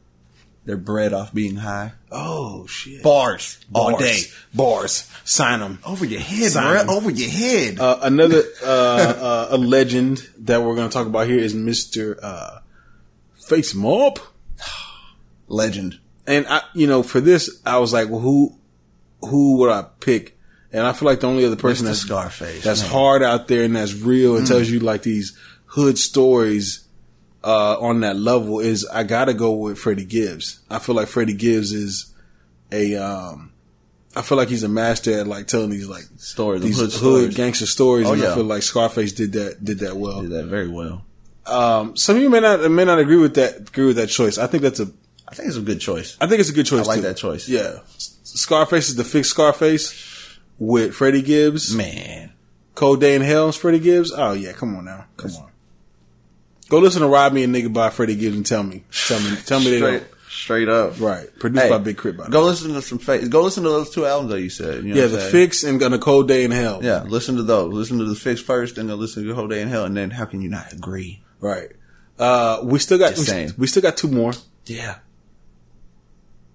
They're bred off being high. Oh, shit. Bars. All day. Bars. Sign them. Over your head, bro. Over your head. Another a legend that we're going to talk about here is Mr. Face Mob. Legend. And for this, I was like, well, who would I pick? And I feel like the only other person that's Scarface, that's hard out there and that's real and tells you like these hood stories on that level is I gotta go with Freddie Gibbs. I feel like Freddie Gibbs is I feel like he's a master at like telling these like stories, these hood gangster stories. And I feel like Scarface did that well. Did that very well. Some of you may not agree with that choice. I think it's a good choice. I think it's a good choice. I like that choice. Yeah. Scarface is the fixed Scarface with Freddie Gibbs. Man. Cold Day in Hell's Freddie Gibbs. Oh yeah, come on now. Come on. Go listen to Rob Me a Nigga by Freddie Gibbs and tell me they don't. Straight up. Right. Produced by Big Crit. Go listen to go listen to those 2 albums that you said. You know The Fix and A Cold Day in Hell. Yeah, listen to those. Listen to The Fix first, then go listen to A Cold Day in Hell, and then how can you not agree? Right. We still got 2 more. Yeah.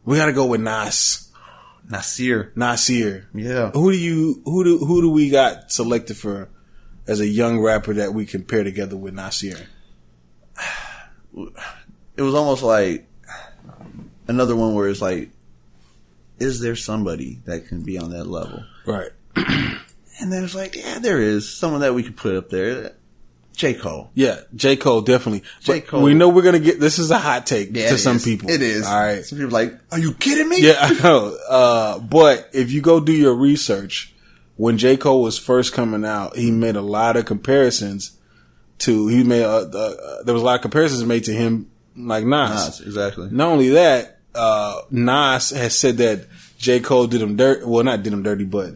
We gotta go with Nasir. Yeah. Who do we got selected for as a young rapper that we can pair together with Nasir? It was almost like another one where it's like, is there somebody that can be on that level? Right. And then it's like, yeah, there is someone that we could put up there. J. Cole. Yeah, J. Cole, definitely. J. Cole. We know we're going to get, this is a hot take to some people. It is. All right. Some people are like, are you kidding me? Yeah, I know. But if you go do your research, when J. Cole was first coming out, he made a lot of comparisons to, there was a lot of comparisons made to him like Nas. Exactly. Not only that, Nas has said that J. Cole did him dirty, well, not did him dirty, but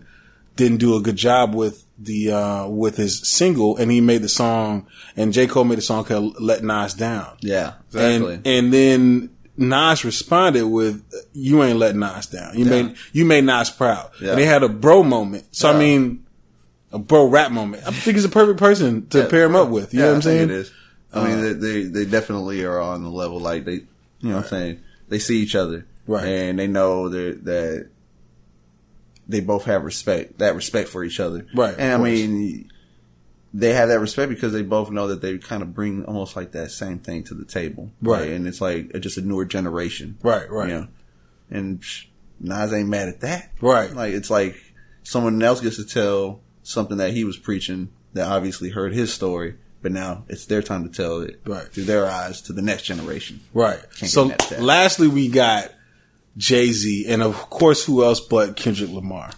didn't do a good job with with his single, and he made the song, and J. Cole made a song called Let Nas Down. Yeah, exactly. And then Nas responded with, you ain't let Nas down. You made Nas proud. Yeah. And they had a bro moment. So, I mean, a bro rap moment. I think he's a perfect person to pair him up with. You know what I'm saying? It is. I mean, they definitely are on the level, like you know what I'm saying? They see each other. Right. And they know that they both have respect for each other. Right. And I mean, they have that respect because they both know that they kind of bring almost like that same thing to the table. Right. And it's like just a newer generation. Right. You know? And Nas ain't mad at that. Right. Like, it's like someone else gets to tell something that he was preaching that obviously heard his story, but now it's their time to tell it through their eyes to the next generation. Right. So lastly, we got Jay-Z, and of course, who else but Kendrick Lamar?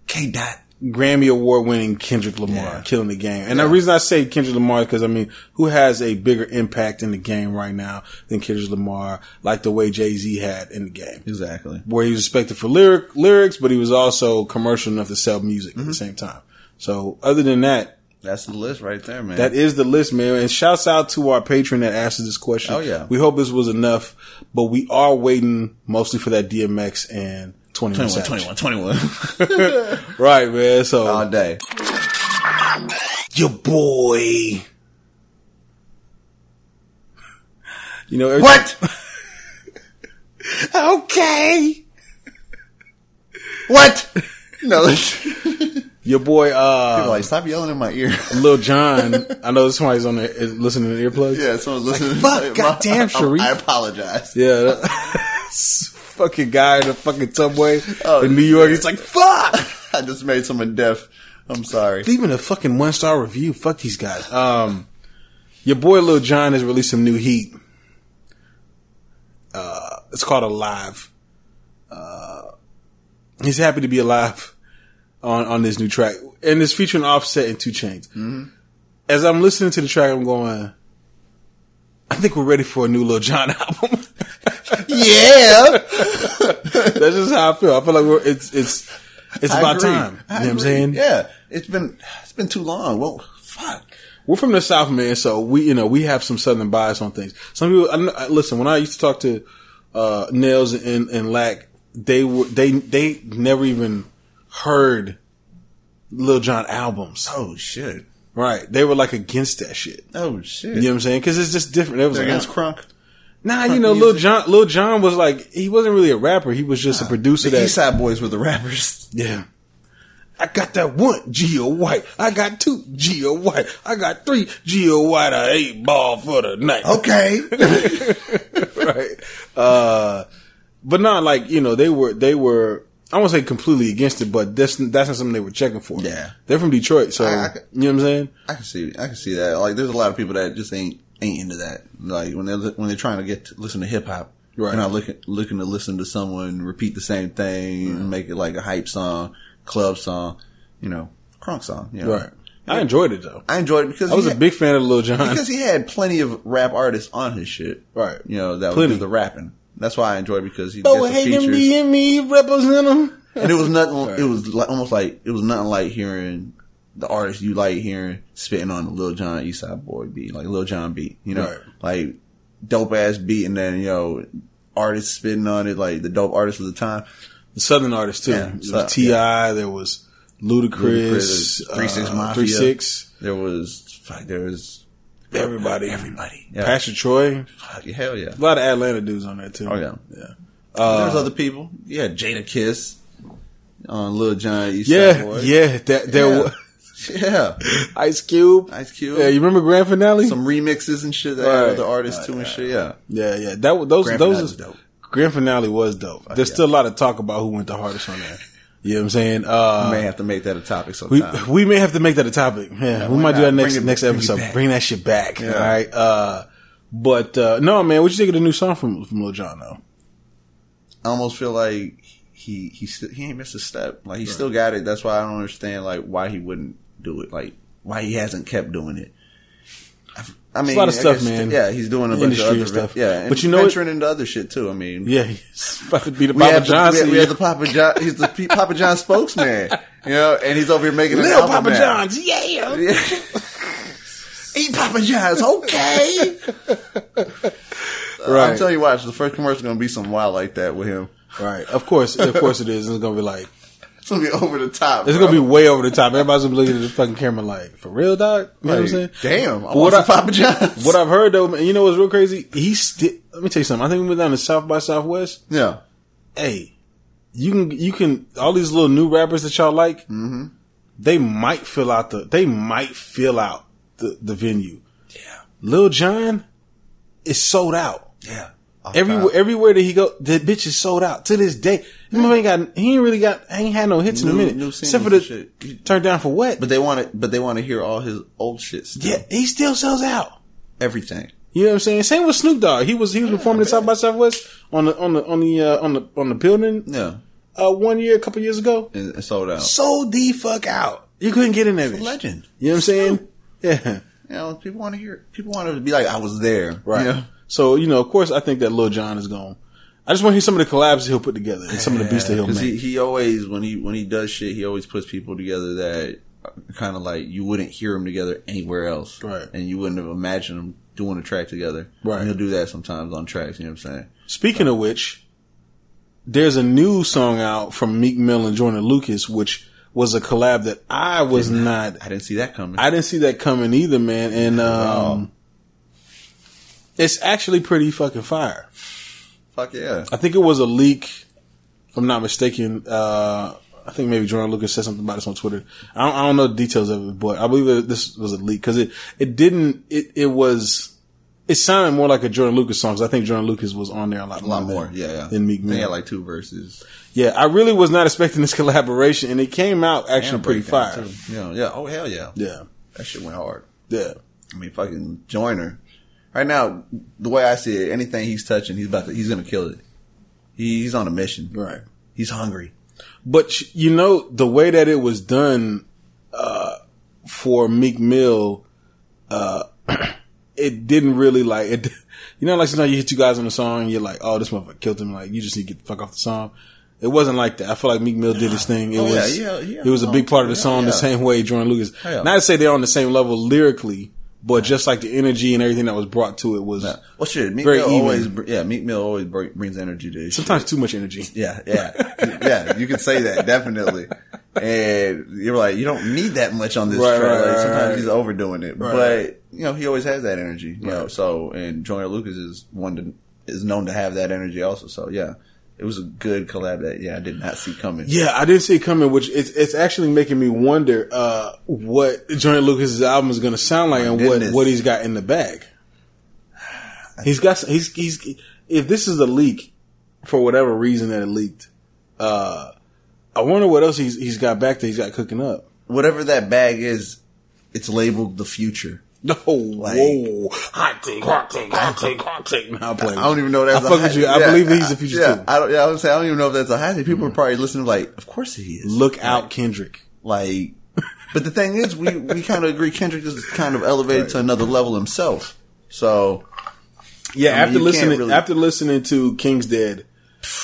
K-Dot. Grammy Award winning Kendrick Lamar, killing the game. And the reason I say Kendrick Lamar is because, I mean, who has a bigger impact in the game right now than Kendrick Lamar, like the way Jay-Z had in the game? Exactly. Where he was respected for lyrics, but he was also commercial enough to sell music at the same time. So other than that, that's the list right there, man. That is the list, man. And shouts out to our patron that asked us this question. Oh, yeah. We hope this was enough, but we are waiting mostly for that DMX and 21 Right, man. So all day. Your boy. You know, what? Okay. What? No. Your boy, people are like, stop yelling in my ear. Lil Jon, I know somebody's on there listening to earplugs. Yeah, someone's listening. Like, fuck, goddamn, Sharif. I apologize. Yeah, fucking guy in the fucking subway in New York. He's like, fuck! I just made someone deaf. I'm sorry. Leaving a fucking 1-star review. Fuck these guys. Your boy Lil Jon has released some new heat. It's called Alive. He's happy to be alive on this new track. And it's featuring Offset and 2 Chainz. Mm-hmm. As I'm listening to the track, I'm going, I think we're ready for a new Lil Jon album. Yeah. That's just how I feel. I feel like it's about time. You know what I'm saying? Yeah. It's been too long. Well, fuck. We're from the South, man, so we have some Southern bias on things. Some people, listen, when I used to talk to Nails and Lack, they never even heard Lil Jon albums. Oh shit! Right? They were like against that shit. Oh shit! You know what I'm saying? Because it's just different. It was against crunk. Nah, Lil Jon was like, he wasn't really a rapper. He was just a producer. The East Side Boys were the rappers. Yeah. I got that 1 Geo White. I got 2 Geo White. I got 3 Geo White. I 8 ball for the night. Okay. Right. But not like, they were, I won't say completely against it, but that's not something they were checking for. Yeah. They're from Detroit, so, you know what I'm saying? I can see that. Like, there's a lot of people that just ain't into that. Like, when they're trying to listen to hip hop. Right. They're not looking to listen to someone repeat the same thing and make it like a hype song, club song, crunk song. Right. I enjoyed it though. I enjoyed it because I was a big fan of Lil Jon. Because he had plenty of rap artists on his shit. Right. That would do the rapping. That's why I enjoyed it, because he did the features. Me represent him. And it was nothing. Right. It was like, almost like it was nothing like hearing the artist you like hearing spitting on the Lil Jon East Side Boy beat, like Lil Jon beat. Right. Like dope ass beat, and then artists spitting on it, like the dope artists of the time. The Southern artists too. Yeah, there was T.I., there was Ludacris, 3-6 Mafia. 3-6. There was everybody. Yeah. Pastor Troy. Hell yeah. A lot of Atlanta dudes on there too. Oh yeah. Yeah. There's other people. Yeah, Jada Kiss on Lil Jon East. Yeah. Was. Yeah. Ice Cube. Yeah, you remember Grand Finale? Some remixes and shit that had other artists too and shit. Yeah. Yeah. Those dope. Grand Finale was dope. There's still a lot of talk about who went the hardest on there. You know what I'm saying? We may have to make that a topic sometime. We may have to make that a topic. Yeah, we might do that next episode. Bring that shit back. Yeah. All right. But no, man, what you think of the new song from Lil Jon though? I almost feel like he ain't missed a step. Like he still got it. That's why I don't understand like why he wouldn't do it. Like why he hasn't kept doing it. I mean, a lot of stuff, man. Yeah, he's doing a bunch of other stuff. Yeah, but you know, venturing into other shit too. I mean, yeah, he's about to be the Papa John. We have the Papa John. He's the Papa John spokesman. You know, and he's over here making little Papa Johns. Yeah. Eat Papa John's, okay. Right. I'm telling you, watch the first commercial is gonna be something wild like that with him. Right. Of course it is. It's gonna be like. It's gonna be over the top. It's gonna be way over the top. Everybody's gonna be looking at the fucking camera like, for real, dog? You know what I'm saying? Damn, I want some Papa John's. What I've heard though, man, you know what's real crazy? Let me tell you something. I think we went down to South by Southwest. Yeah. Hey, you can all these little new rappers that y'all like, they might fill out the venue. Yeah. Lil Jon is sold out. Yeah. Everywhere that he go, the bitch is sold out to this day. He ain't had no hits in a minute. Except for the shit. Turned down for what? But they want to hear all his old shit still. Yeah, he still sells out. Everything. You know what I'm saying? Same with Snoop Dogg. He was performing at South by Southwest on the building. Yeah. 1 year, a couple years ago. And it sold out. Sold the fuck out. You couldn't get in there. Legend. You know what I'm saying? Yeah. You know, people want to hear it. People want to be like, I was there. Right. You know? So, you know, of course, I think that Lil Jon is gone. I just want to hear some of the collabs he'll put together and some of the beats that he'll make. Because he always, when he does shit, he always puts people together that kind of like you wouldn't hear them together anywhere else. Right. And you wouldn't have imagined them doing a track together. Right. And he'll do that sometimes on tracks, you know what I'm saying? Speaking of which, there's a new song out from Meek Mill and Joyner Lucas, which was a collab that I didn't see that coming. I didn't see that coming either, man. And, it's actually pretty fucking fire. Fuck yeah. I think it was a leak, if I'm not mistaken. I think maybe Joyner Lucas said something about this on Twitter. I don't know the details of it, but I believe that this was a leak because it sounded more like a Joyner Lucas song because I think Joyner Lucas was on there a lot more. Yeah. Than Meek Mill. They had like 2 verses. Yeah, I really was not expecting this collaboration, and it came out actually pretty fire. Yeah. Oh hell yeah. Yeah. That shit went hard. Yeah. I mean, fucking Joyner. Right now, the way I see it, anything he's touching, he's gonna kill it. He's on a mission. Right. He's hungry. But you know, the way that it was done, for Meek Mill, it didn't really like it. You know, like sometimes you hit 2 guys on the song and you're like, oh, this motherfucker killed him. Like, you just need to get the fuck off the song. It wasn't like that. I feel like Meek Mill did his thing. It was a big part of the song the same way Joyner Lucas. Not to say they're on the same level lyrically, but just like the energy and everything that was brought to it was Meek Mill always brings energy to it. Sometimes too much energy. Yeah, you can say that, definitely. And you're like, you don't need that much on this track. Like, sometimes he's overdoing it. But, you know, he always has that energy. You know, so, and Joyner Lucas is known to have that energy also. So, yeah. It was a good collab that, I did not see coming. Yeah, I didn't see it coming, which it's actually making me wonder, what Joyner Lucas' album is going to sound like and what he's got in the bag. If this is a leak, for whatever reason that it leaked, I wonder what else he's got back there he's got cooking up. Whatever that bag is, it's labeled the future. No, whoa. Hot take. Now I don't even know that's I fuck with you. I believe that he's the future too. I don't even know if that's a hot take. People are probably listening like, of course he is. Look out, Kendrick. Like, but the thing is, we kind of agree Kendrick is kind of elevated to another level himself. So, yeah, after listening to King's Dead,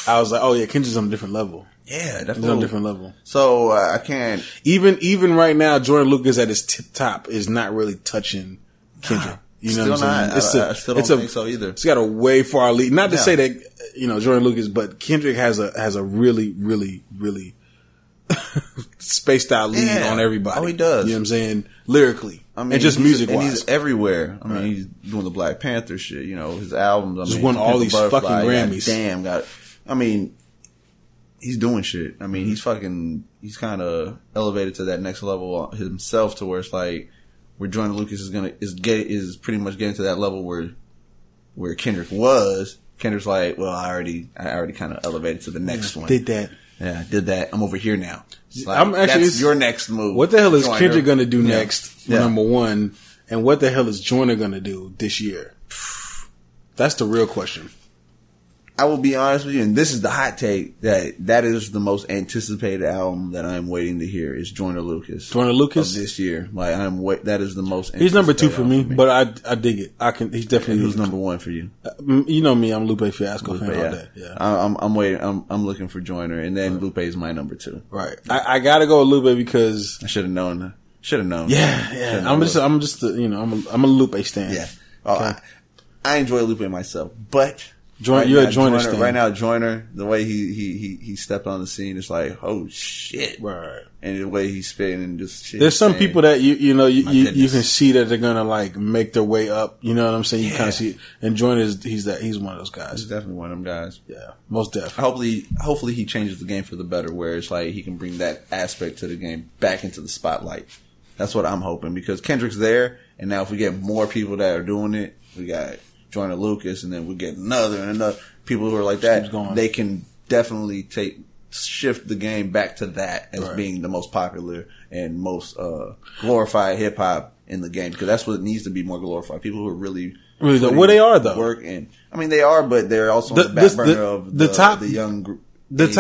I was like, oh yeah, Kendrick's on a different level. Yeah, definitely. He's on a different level. So, I can't. Even right now, Joyner Lucas at his top is not really touching Kendrick. You know what I'm saying? I still don't think so either. It's got a way far lead. Not to say that Joyner Lucas, but Kendrick has a really, really, really spaced out lead on everybody. Oh, he does. You know what I'm saying? Lyrically. I mean, and just music wise. And he's everywhere. I mean, he's doing the Black Panther shit, his albums. Just won all these fucking Grammys. He's doing shit. I mean, he's kind of elevated to that next level himself to where it's like, where Joyner Lucas is pretty much getting to that level where Kendrick was. Kendrick's like, well, I already kind of elevated to the next one. Did that. Yeah, did that. I'm over here now. Like, that's your next move. What the hell is Kendrick going to do next for number one? And what the hell is Joyner going to do this year? That's the real question. I will be honest with you, and this is the hot take, that is the most anticipated album that I'm waiting to hear is Joyner Lucas. Joyner Lucas? Of this year. Like, that is the most anticipated. He's number 2 for me, but I dig it. He's definitely. Who's number 1 for you? You know me, I'm Lupe Fiasco fan all day. Yeah. I'm waiting, I'm looking for Joyner, and then Lupe is my number 2. Right. I gotta go with Lupe because. I should have known. Yeah. I'm a Lupe stan. Yeah. Okay. I enjoy Lupe myself, but. You're a Joyner stan. Right now, Joyner, the way he stepped on the scene, it's like, oh shit. Right. And the way he's spitting and just shit. There's some people that you can see that they're gonna like make their way up. You know what I'm saying? You kind of see it. And Joyner he's one of those guys. He's definitely one of them guys. Yeah. Most definitely. Hopefully he changes the game for the better, where it's like he can bring that aspect to the game back into the spotlight. That's what I'm hoping, because Kendrick's there, and now if we get more people that are doing it, we got Joyner Lucas, and then we get another people who are like that. They can definitely shift the game back to that as being the most popular and most glorified hip hop in the game, because that's what it needs to be, more glorified. People who are really well, they are though. Work and I mean they are, but they're also on the back burner of the young group. The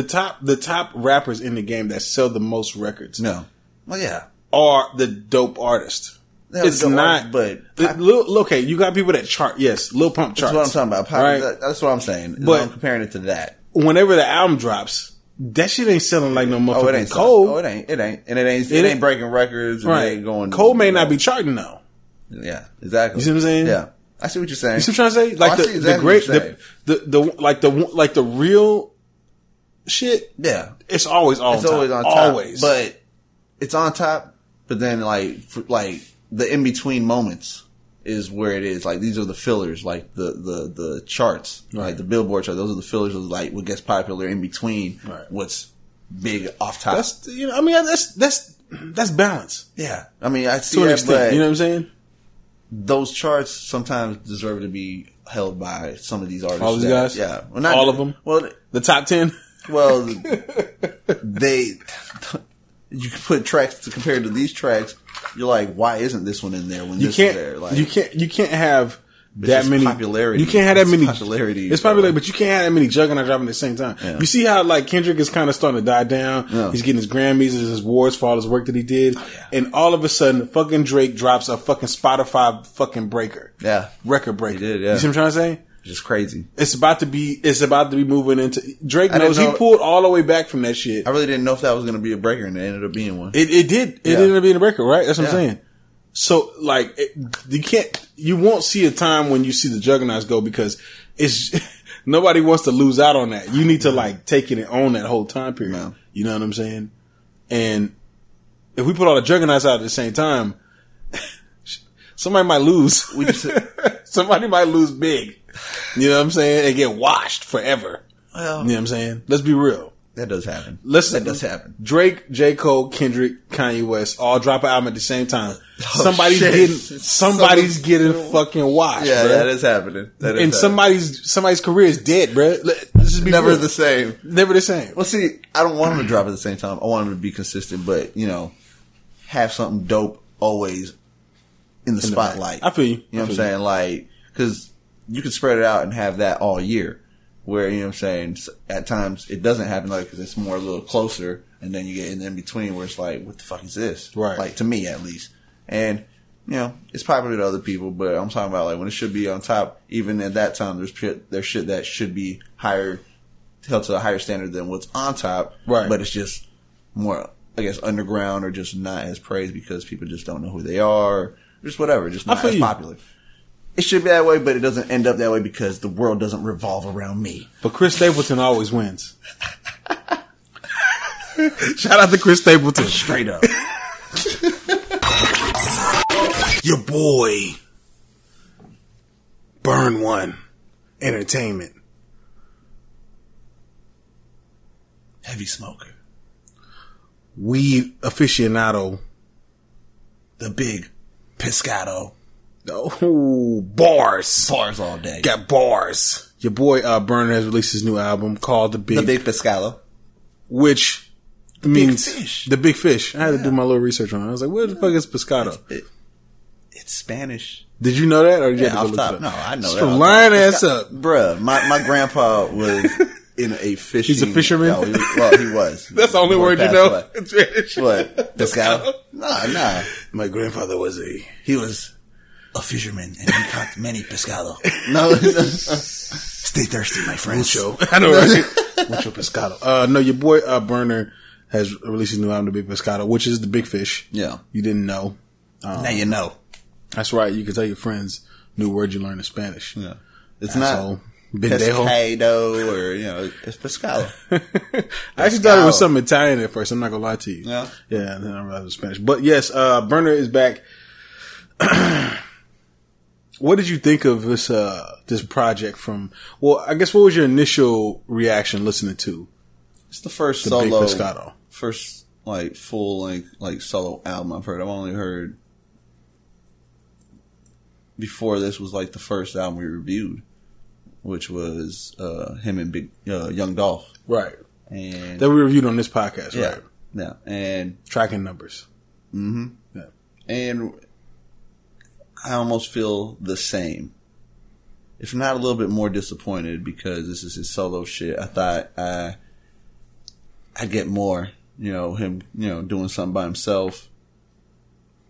top the top rappers in the game that sell the most records. No, well, yeah, are the dope artists. It's not, but okay. You got people that chart. Yes, Lil Pump charts. That's what I'm talking about. Right? That's what I'm saying. But I'm comparing it to that. Whenever the album drops, that shit ain't selling like no motherfucking Cole. Oh, it ain't, and it ain't breaking records. And it ain't going. Cole may not be charting though. Yeah, exactly. You see what I'm saying? Yeah, I see what you're saying. You see what I'm trying to say? Like the real shit. Yeah, it's always on top. Always, but it's on top. But then the in between moments is where it is. Like, these are the fillers, like the charts, like the Billboard chart. Those are the fillers of like what gets popular in between what's big off top. That's balance. Yeah, I mean, I see that, but you know what I'm saying? Those charts sometimes deserve to be held by some of these artists. All these guys? Yeah. Well, not all of them? Well, the top 10? Well, you can put tracks compared to these tracks. You're like, why isn't this one in there when this is there? Like, you can't have that many popularity. You can't have that many popularity. It's popular, but you can't have that many juggernauts dropping at the same time. Yeah. You see how like Kendrick is kind of starting to die down. Yeah. He's getting his Grammys, his awards for all his work that he did, and all of a sudden, fucking Drake drops a fucking Spotify fucking breaker. Yeah, record breaker. He did. You see what I'm trying to say? Just crazy. It's about to be moving into Drake knows he pulled all the way back from that shit. I really didn't know if that was going to be a breaker, and it ended up being one. It did. It ended up being a breaker, right? That's what I'm saying. So like, you won't see a time when you see the juggernauts go, because it's nobody wants to lose out on that. You need to like take it and own that whole time period. No. You know what I'm saying? And if we put all the juggernauts out at the same time, somebody might lose. Somebody might lose big. You know what I'm saying? And get washed forever. Well, you know what I'm saying? Let's be real. That does happen. That does happen. Drake, J. Cole, Kendrick, Kanye West all drop an album at the same time. Somebody's getting fucking washed. Yeah, bro. That is happening. Somebody's career is dead, bro. This is never the same. Never the same. Well, see, I don't want them to drop at the same time. I want them to be consistent, but have something dope always in the spotlight. I feel you. You know what I'm saying? Like, because you could spread it out and have that all year. Where, you know what I'm saying, at times it doesn't happen, like, because it's more a little closer, and then you get in between where it's like, what the fuck is this? Right. Like, to me at least. And, it's popular to other people, but I'm talking about like when it should be on top, even at that time, there's shit that should be held to a higher standard than what's on top. Right. But it's just more, I guess, underground, or just not as praised because people just don't know who they are, or just whatever, just not as popular. it should be that way, but it doesn't end up that way because the world doesn't revolve around me. But Chris Stapleton always wins. Shout out to Chris Stapleton. Straight up. Your boy, Burn One Entertainment. Heavy smoker. Weed aficionado. The Big Pescado. Oh, bars. Bars all day. Got bars. Your boy Burner has released his new album called The Big Pescado. Which means Big Fish. The Big Fish. I had to do my little research on it. I was like, what the fuck is pescado? It's Spanish. Did you know that? Or did you have to go off look top. it up? No, I know So that. line ass up. Bruh, my grandpa was in a fishing... He's a fisherman? No, he was. That's the only word you know? What? It's Spanish. What? Pescado? Nah. My grandfather was He was a fisherman and he caught many pescado. No. Stay thirsty, my friends. Mucho. I know, right? Mucho pescado. No, your boy Burner has released his new album, The Big Pescado, which is The Big Fish. Yeah. You didn't know. Now you know. That's right. You can tell your friends new words you learn in Spanish. Yeah. It's Asshole. not Pendejo. pescado or, it's pescado. I actually thought it was something Italian at first. I'm not going to lie to you. Yeah. Yeah, and then I realized it was Spanish. But yes, Burner is back. What did you think of this project from, well, I guess what was your initial reaction listening to It's the first The solo, Big Pescado? First, full length, solo album I've heard. I've only heard, before this was the first album we reviewed, which was him and Big Young Dolph. Right. And that we reviewed on this podcast, yeah, right? Yeah. And tracking numbers. Mm-hmm. Yeah. And I almost feel the same. If not a little bit more disappointed because this is his solo shit. I thought I'd get more, him, doing something by himself.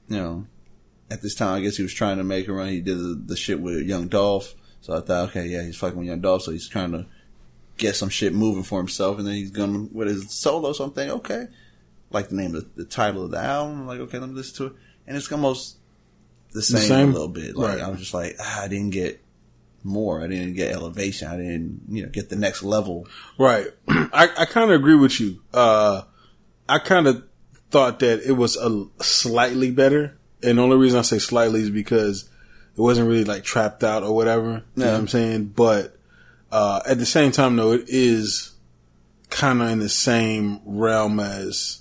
At this time, I guess he was trying to make a run. He did the shit with Young Dolph. So I thought, okay, yeah, he's fucking with Young Dolph, so he's trying to get some shit moving for himself, and then he's going with his solo, so I'm thinking, okay. Like the name of the title of the album, I'm like, okay, let me listen to it. And it's almost the same a little bit. Right. I was just like, I didn't get more. I didn't get elevation. I didn't, get the next level. Right. I kind of agree with you. I kind of thought that it was a slightly better. And the only reason I say slightly is because it wasn't really trapped out or whatever. You know what I'm saying? But, at the same time though, it is kind of in the same realm as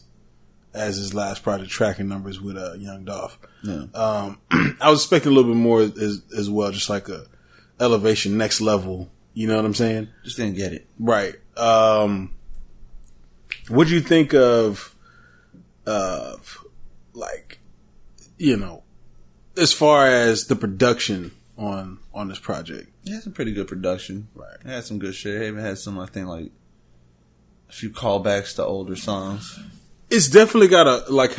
his last project, Tracking Numbers with, Young Dolph. Yeah. I was expecting a little bit more as well, just like a elevation, next level. You know what I'm saying? Just didn't get it. Right. What'd you think of, as far as the production on this project? It had some pretty good production. Right. It had some good shit. It even had some, I think, a few callbacks to older songs. It's definitely got a old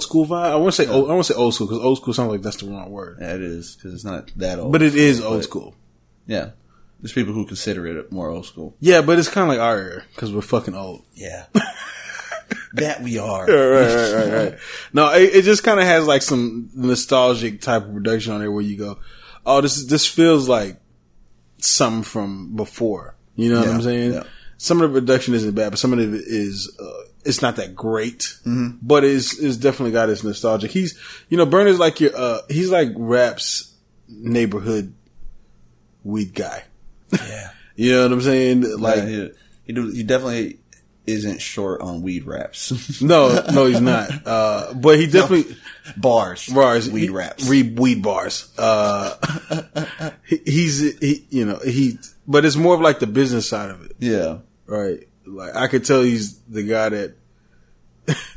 school vibe. I want to say old school because old school sounds like that's the wrong word. Yeah, it is because it's not that old. But it is old school. Yeah. There's people who consider it more old school. Yeah, but it's kind of like our era because we're fucking old. Yeah. That we are. Right. No, it just kind of has some nostalgic type of production on there where you go, oh, this feels like something from before. You know what I'm saying? Yeah. Some of the production isn't bad, but some of it is, it's not that great, but it's definitely got its nostalgic. He's, Burner's like he's like rap's neighborhood weed guy. Yeah. You know what I'm saying? He definitely isn't short on weed raps. No, he's not. But he definitely bars, weed raps, weed bars. But it's more of the business side of it. Yeah. Right. I could tell he's the guy that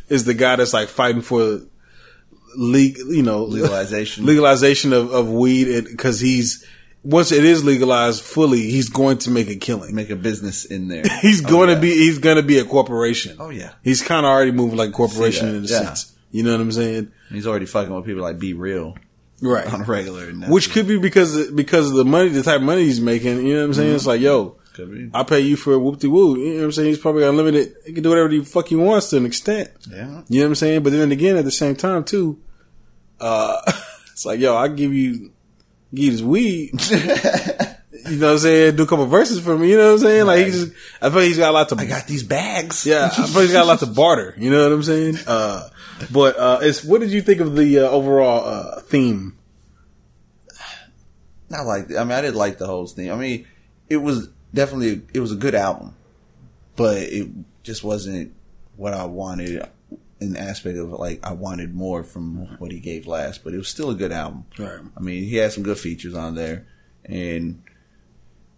is the guy that's fighting for legalization of weed, because once it is legalized fully, he's going to make a killing, make a business in there. He's going to be a corporation. Oh yeah. He's kind of already moving like a corporation in a sense. You know what I'm saying? He's already fucking with people like Be Real. Right. On a regular. Which could be because of the money, the type of money he's making. You know what I'm saying? Mm-hmm. It's like, yo, I'll pay you for a whoop-de-woo. You know what I'm saying? He's probably unlimited. He can do whatever the fuck he wants to an extent. Yeah. You know what I'm saying? But then again, at the same time too, It's like, yo, I give you this weed. You know what I'm saying? Do a couple verses for me. You know what I'm saying? Like, I feel like he's got a lot to. I got these bags. Yeah, I feel like he's got a lot to barter. You know what I'm saying? What did you think of the overall theme? I didn't like the whole theme. I mean, it was a good album, but it just wasn't what I wanted. In the aspect of like, I wanted more from what he gave last, but it was still a good album. Right. I mean, he had some good features on there, and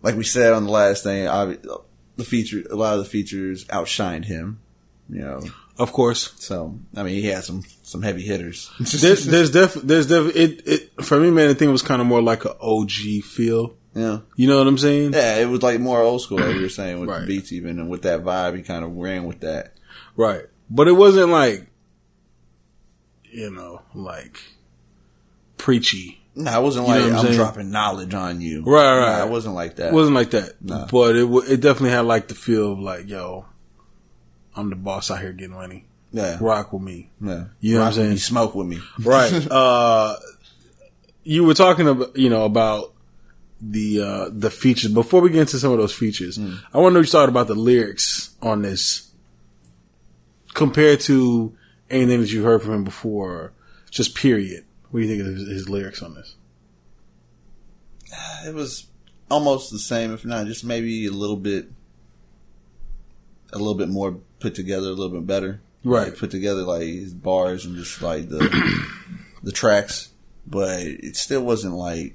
like we said on the last thing, a lot of the features outshined him. You know, of course. So I mean, he had some heavy hitters. there's definitely it for me, man. I think it was kind of more like an OG feel. Yeah, you know what I'm saying? Yeah, it was like more old school, like you were saying, with the beats even, and with that vibe, he kind of ran with that. Right. But it wasn't like, you know, like preachy. No, it wasn't like I'm dropping knowledge on you. Right. No, it wasn't like that. It wasn't like that. No. But it definitely had like the feel of like, yo, I'm the boss out here getting money. Yeah. Rock with me. Yeah. You know what I'm saying? Smoke with me. Right. You were talking about, you know, about the features. Before we get into some of those features, I want to know what you thought about the lyrics on this compared to anything that you heard from him before, just period. What do you think of his lyrics on this? It was almost the same, if not just maybe a little bit more put together, a little bit better. Right. Like, put together like his bars and just like the tracks, but it still wasn't like,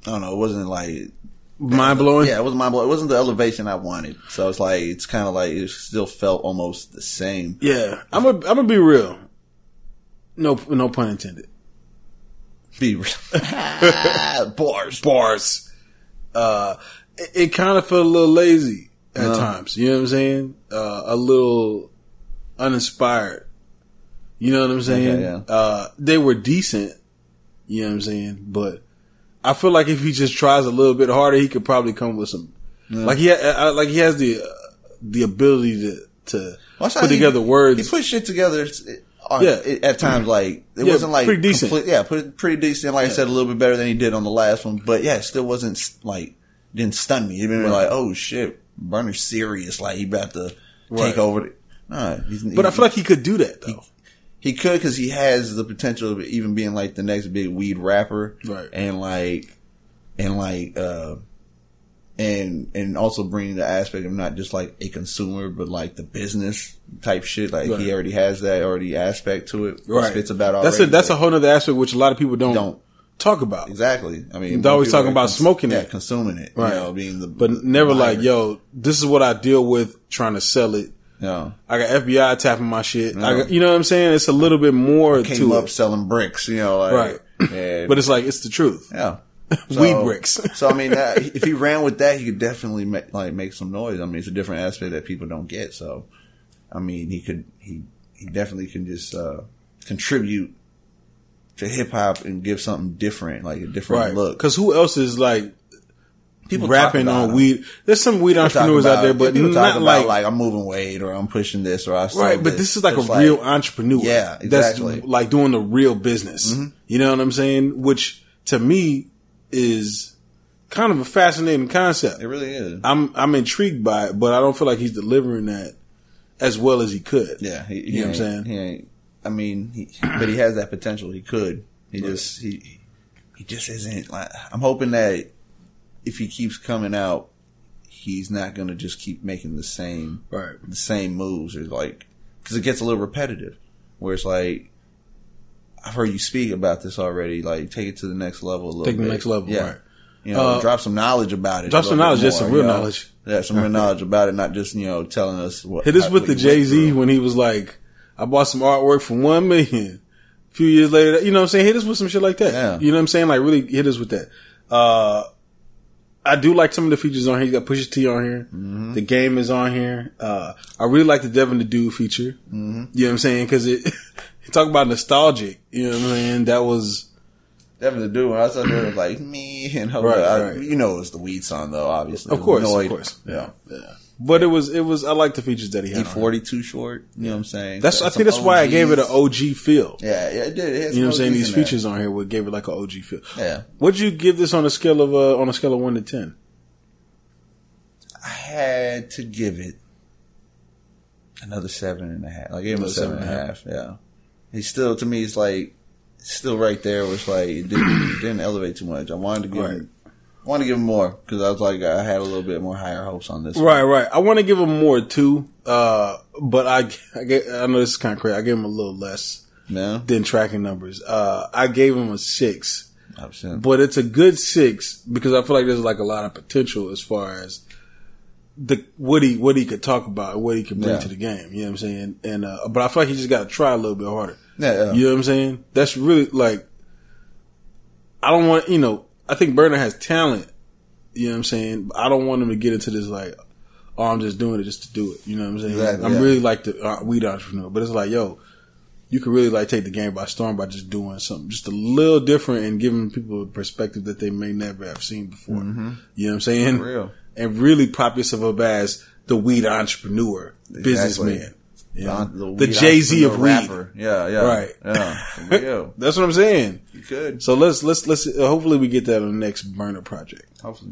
I don't know, it wasn't like mind blowing. Yeah, it wasn't mind blowing. It wasn't the elevation I wanted. So it's like, it's kind of like, it still felt almost the same. Yeah, I'm gonna be real. No pun intended. Be real. Bars. It kind of felt a little lazy at times. You know what I'm saying? A little uninspired. You know what I'm saying? Okay, yeah. They were decent. You know what I'm saying? But I feel like if he just tries a little bit harder, he could probably come with some. Yeah. Like he has the ability to put together words. He put shit together. At times, like it wasn't like pretty decent. Pretty decent. Like I said, a little bit better than he did on the last one. But yeah, it still wasn't like, didn't stun me. It didn't be like, oh shit, Berner's serious. Like he about to take over. But I feel like he could do that though. He could, because he has the potential of even being like the next big weed rapper, right? And also bringing the aspect of not just like a consumer, but like the business type shit. Like he already has that aspect to it. Right. It's about already. That's a whole other aspect which a lot of people don't talk about. Exactly. I mean, they're always talking about smoking it, consuming it, right? You know, being but never like, yo, this is what I deal with trying to sell it. Yeah. I got FBI tapping my shit. You know what I'm saying? It's a little bit more to came up selling bricks, you know, like, right? But it's like, it's the truth. Yeah. Weed bricks. So I mean, if he ran with that, he could definitely make some noise. I mean, it's a different aspect that people don't get. So, I mean, he definitely can just contribute to hip hop and give something different, like a different look. Because who else is like people rapping on weed? There's some weed entrepreneurs out there, but not like I'm moving weight or I'm pushing this or I right. But this is like a real entrepreneur. Yeah, exactly. That's like doing the real business. Mm-hmm. You know what I'm saying? Which to me is kind of a fascinating concept. It really is. I'm intrigued by it, but I don't feel like he's delivering that as well as he could. Yeah, you know what I'm saying? He ain't. I mean, but he has that potential. He could. He just isn't. Like, I'm hoping that if he keeps coming out, he's not going to just keep making the same moves, or like, because it gets a little repetitive. Where it's like, I've heard you speak about this already. Like, take it to the next level a little bit. Take the next level, yeah. Right? You know, drop some knowledge about it. Drop some knowledge, just some real knowledge. Yeah, some real knowledge about it, not just telling us what. Hit us with the Jay-Z when he was like, I bought some artwork for $1 million. A few years later, you know what I'm saying? Hit us with some shit like that. Yeah. You know what I'm saying? Like, really hit us with that. I do like some of the features on here. You got Pusha T on here. Mm-hmm. The Game is on here. I really like the Devin the Dude feature. Mm-hmm. You know what I'm saying? Because it talk about nostalgic. You know what I'm saying? That was Definitely do. When I saw it was like me and her. Right. You know, it was the weed song though. Obviously, of course. Yeah. But it was. I like the features that he had. 42 short. You know what I'm saying? I think that's why I gave it an OG feel. Yeah, it did. It you know what I'm saying? These features on here gave it like an OG feel. Yeah. What'd you give this on a scale of 1 to 10? I had to give it another 7.5. I gave him a 7.5. Yeah. He's still, to me, it's like still right there. Where it's like it didn't elevate too much. I wanted to give him more because I was like I had a little bit more higher hopes on this. Right. I want to give him more too, but I know this is kind of crazy. I gave him a little less than tracking numbers. I gave him a 6, but it's a good 6 because I feel like there's like a lot of potential as far as what he could talk about, what he could bring to the game. You know what I'm saying? And but I feel like he just got to try a little bit harder. Yeah. You know what I'm saying? That's really like I don't want I think Berner has talent. You know what I'm saying? I don't want him to get into this like, oh, I'm just doing it just to do it. You know what I'm saying? Exactly, I'm really like the weed entrepreneur, but it's like, yo, you could really like take the game by storm by just doing something just a little different and giving people a perspective that they may never have seen before. Mm-hmm. You know what I'm saying? For real. And really prop yourself up as the weed entrepreneur, businessman. You know? The Jay-Z of rapper. weed. Yeah. Right. Yeah. That's what I'm saying. You could. So let's hopefully we get that on the next Berner project. Hopefully.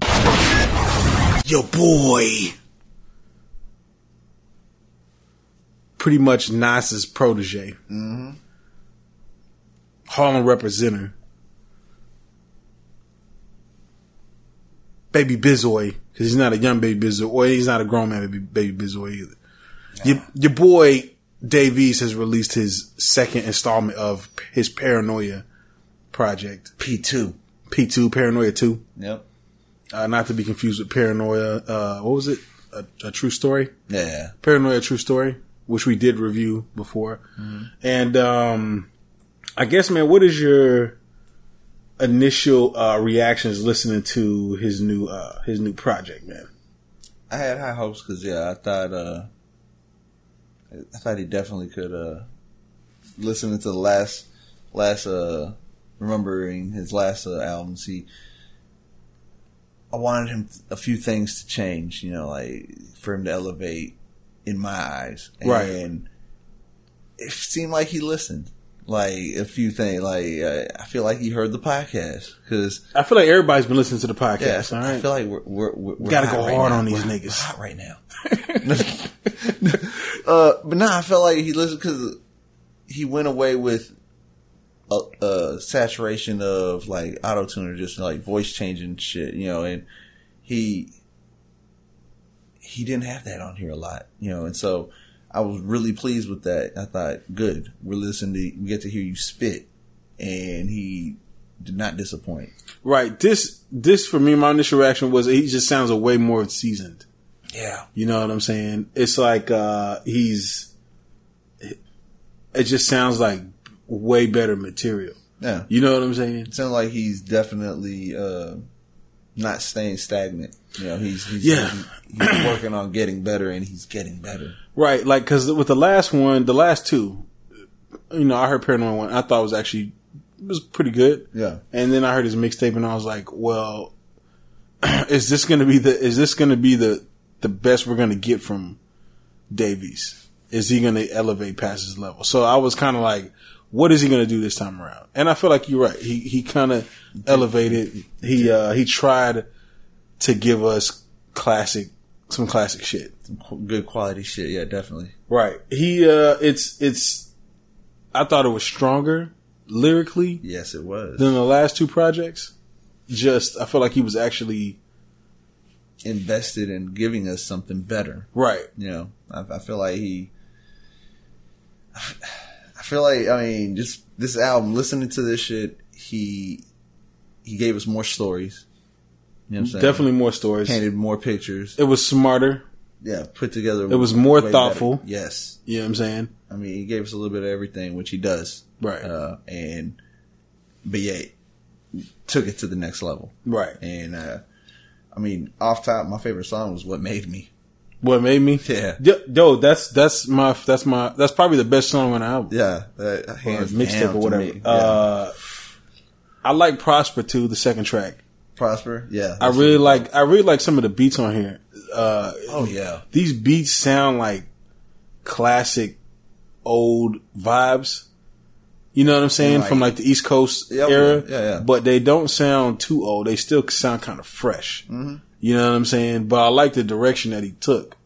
Your boy. Pretty much Nas's protege. Mm-hmm. Harlem representative. Baby Bizoy. Because he's not a young Baby Bizoy. Or he's not a grown man Baby Bizoy either. Yeah. Your boy Dave East has released his second installment of his Paranoia project. P2, Paranoia 2. Yep. Not to be confused with Paranoia. What was it? A True Story? Yeah. Paranoia True Story, which we did review before. Mm-hmm. And I guess, man, what is your initial reactions listening to his new project, man? I had high hopes because I thought he definitely could listening to the last remembering his last albums. I wanted him a few things to change, like for him to elevate in my eyes. Right. And it seemed like he listened. Like a few things, I feel like he heard the podcast because I feel like everybody's been listening to the podcast. All right? I feel like we're gotta go hard on these we're niggas. hot right now. But no, I felt like he listened because he went away with a saturation of like auto tune or just like voice changing shit, and he didn't have that on here a lot, and so. I was really pleased with that. I thought, good. We get to hear you spit, and he did not disappoint. Right. This for me, my initial reaction was he just sounds a way more seasoned. Yeah. You know what I'm saying? It's like it just sounds like way better material. Yeah. You know what I'm saying? It sounds like he's definitely not staying stagnant. He's working on getting better, and he's getting better. Right, like because with the last two, I heard Paranoid one. I thought it was pretty good. Yeah, and then I heard his mixtape, and I was like, well, is this going to be the best we're going to get from Dave East? Is he going to elevate past his level? So I was kind of like, what is he going to do this time around? And I feel like you're right. He kind of elevated. He tried to give us some classic shit. Some good quality shit, yeah, definitely. Right. I thought it was stronger lyrically. Yes, it was. Than the last two projects. I feel like he was actually invested in giving us something better. Right. I feel like just this album, listening to this shit, he gave us more stories. You know what I'm saying? Definitely more stories. Painted more pictures. It was smarter. Yeah, put together. It was more thoughtful. Better. Yes. You know what I'm saying? I mean, he gave us a little bit of everything, which he does. Right. But yeah, took it to the next level. Right. And, off top, my favorite song was What Made Me. What Made Me? Yeah. Yo, that's probably the best song on the album. Yeah. Hands mixtape or whatever. I like Prosper too, the second track. Prosper, yeah. I really like some of the beats on here. These beats sound like classic old vibes. You know what I'm saying? From like the East Coast era. Yeah. But they don't sound too old. They still sound kind of fresh. Mm-hmm. You know what I'm saying? But I like the direction that he took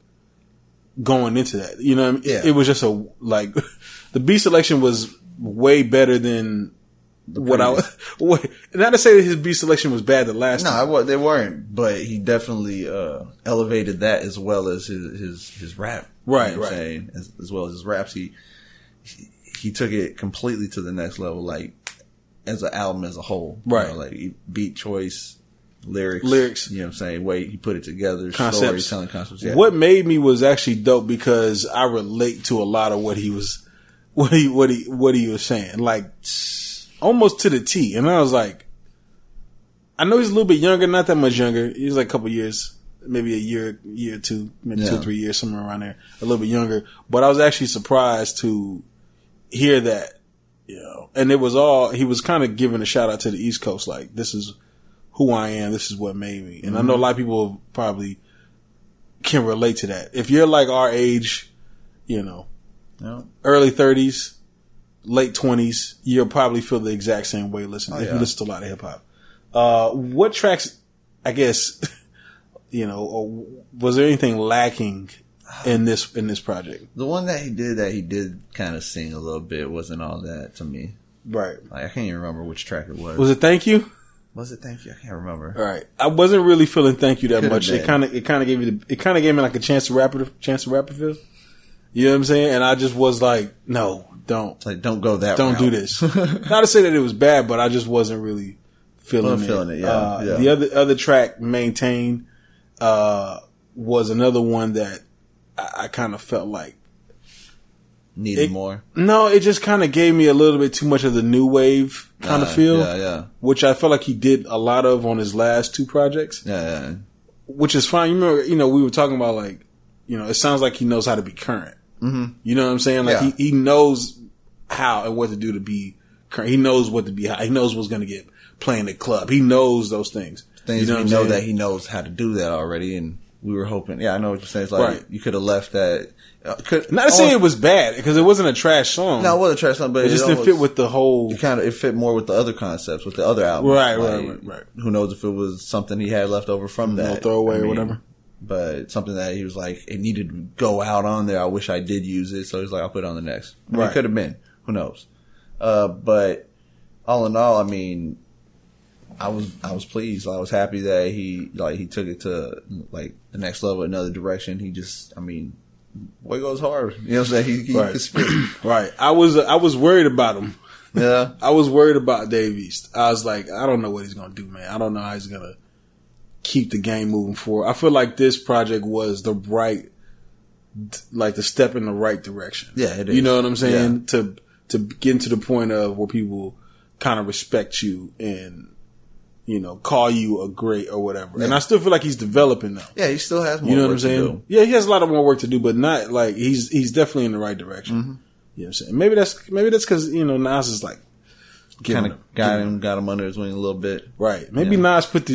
going into that. You know what I mean? Yeah. It was just the beat selection was way better than not to say that his beat selection was bad the last time. No, they weren't. But he definitely elevated that as well as his rap. Right, you know what I'm saying? As well as his raps. He took it completely to the next level, like as an album as a whole. Right. You know, like beat choice, lyrics. You know what I'm saying? Way he put it together, concepts. Storytelling concepts. Yeah. What made me was actually dope because I relate to a lot of what he was saying, like almost to the T. And I was like, I know he's a little bit younger, not that much younger. He's like a couple years, maybe a year or two, maybe 2 or 3 years, somewhere around there, a little bit younger. But I was actually surprised to hear that, you know, and he was kind of giving a shout out to the East Coast, like, this is who I am, this is what made me. And I know a lot of people probably can relate to that. If you're like our age, you know, early 30s, late 20s, you'll probably feel the exact same way if you listen to a lot of hip hop. What tracks, I guess, you know, or was there anything lacking in this project? The one that he did kind of sing a little bit wasn't all that to me. Right. Like, I can't even remember which track it was. Was it Thank You? Was it Thank You? I can't remember. All right. I wasn't really feeling Thank You that much. It kind of gave me like a Chance the Rapper feel. You know what I'm saying? And I just was like, no, don't. It's like, don't go that Don't route. do this. Not to say that it was bad, but I just wasn't really feeling it. Yeah. The other track, Maintain, was another one that I kind of felt like needed more. No, it just kind of gave me a little bit too much of the new wave kind of feel. Yeah. Which I felt like he did a lot of on his last two projects. Yeah. Which is fine. You remember, you know, we were talking about like, you know, it sounds like he knows how to be current. Mm-hmm. You know what I'm saying? Like he knows how and what to do to be current. He knows what to be high. He knows what's going to get playing at club. He knows those things. You know that he knows how to do that already, and we were hoping. Yeah, I know what you're saying. It's like you could have left that. Not to say it was bad because it wasn't a trash song. No, it wasn't a trash song, but it just didn't fit with the whole. It fit more with the other concepts, with the other albums. Right. Who knows if it was something he had left over from that, no throwaway or whatever. But something that he was like, it needed to go out on there. I wish I did use it, so he's like, I'll put it on the next. It could have been. Who knows? But all in all, I mean, I was pleased. I was happy that he took it to like the next level, another direction. He just, I mean, boy goes hard. You know what I'm saying? He can spit. Right. I was worried about him. Yeah. I was worried about Dave East. I was like, I don't know what he's gonna do, man. I don't know how he's gonna keep the game moving forward. I feel like this project was the step in the right direction. Yeah, it is. You know what I'm saying? Yeah. To get to the point of where people kind of respect you and, you know, call you a great or whatever. Yeah. And I still feel like he's developing though. Yeah, he still has more you know work what I'm saying? to do. Yeah, he has a lot of more work to do, but not like he's definitely in the right direction. Mm-hmm. You know what I'm saying? Maybe that's because, you know, Nas is like kind of got him under his wing a little bit. Right. Maybe Nas pick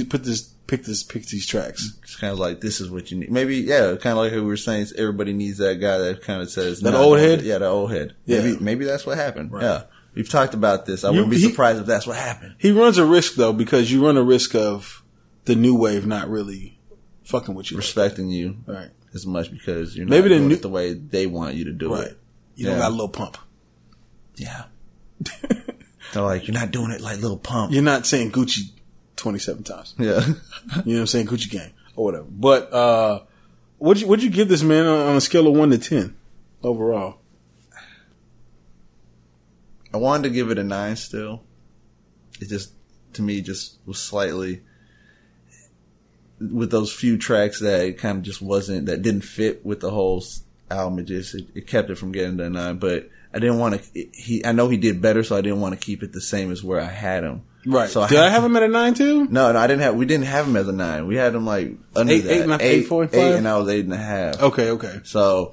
these tracks. It's kind of like, this is what you need. Maybe, kind of like we were saying, everybody needs that guy that kind of says that old head. Yeah, that old head. Yeah. Maybe that's what happened. Right. Yeah, we've talked about this. I wouldn't be surprised if that's what happened. He runs a risk though, because you run a risk of the new wave not really fucking with you, respecting you, right, as much because you're not doing it the way they want you to do it. You don't got a Lil Pump. Yeah. They're like, you're not doing it like Lil Pump. You're not saying Gucci 27 times. Yeah. You know what I'm saying? Gucci Gang or whatever. But, what'd you give this man on a scale of 1 to 10 overall? I wanted to give it a 9 still. It just, to me, just was slightly, with those few tracks that it kind of just wasn't, that didn't fit with the whole album. It kept it from getting to a 9, but I didn't want to, I know he did better, so I didn't want to keep it the same as where I had him. Right. So Did I have him at a 9 too? No, we didn't have him as a 9. We had him like under 8.5. Eight, and I was 8.5. Okay. So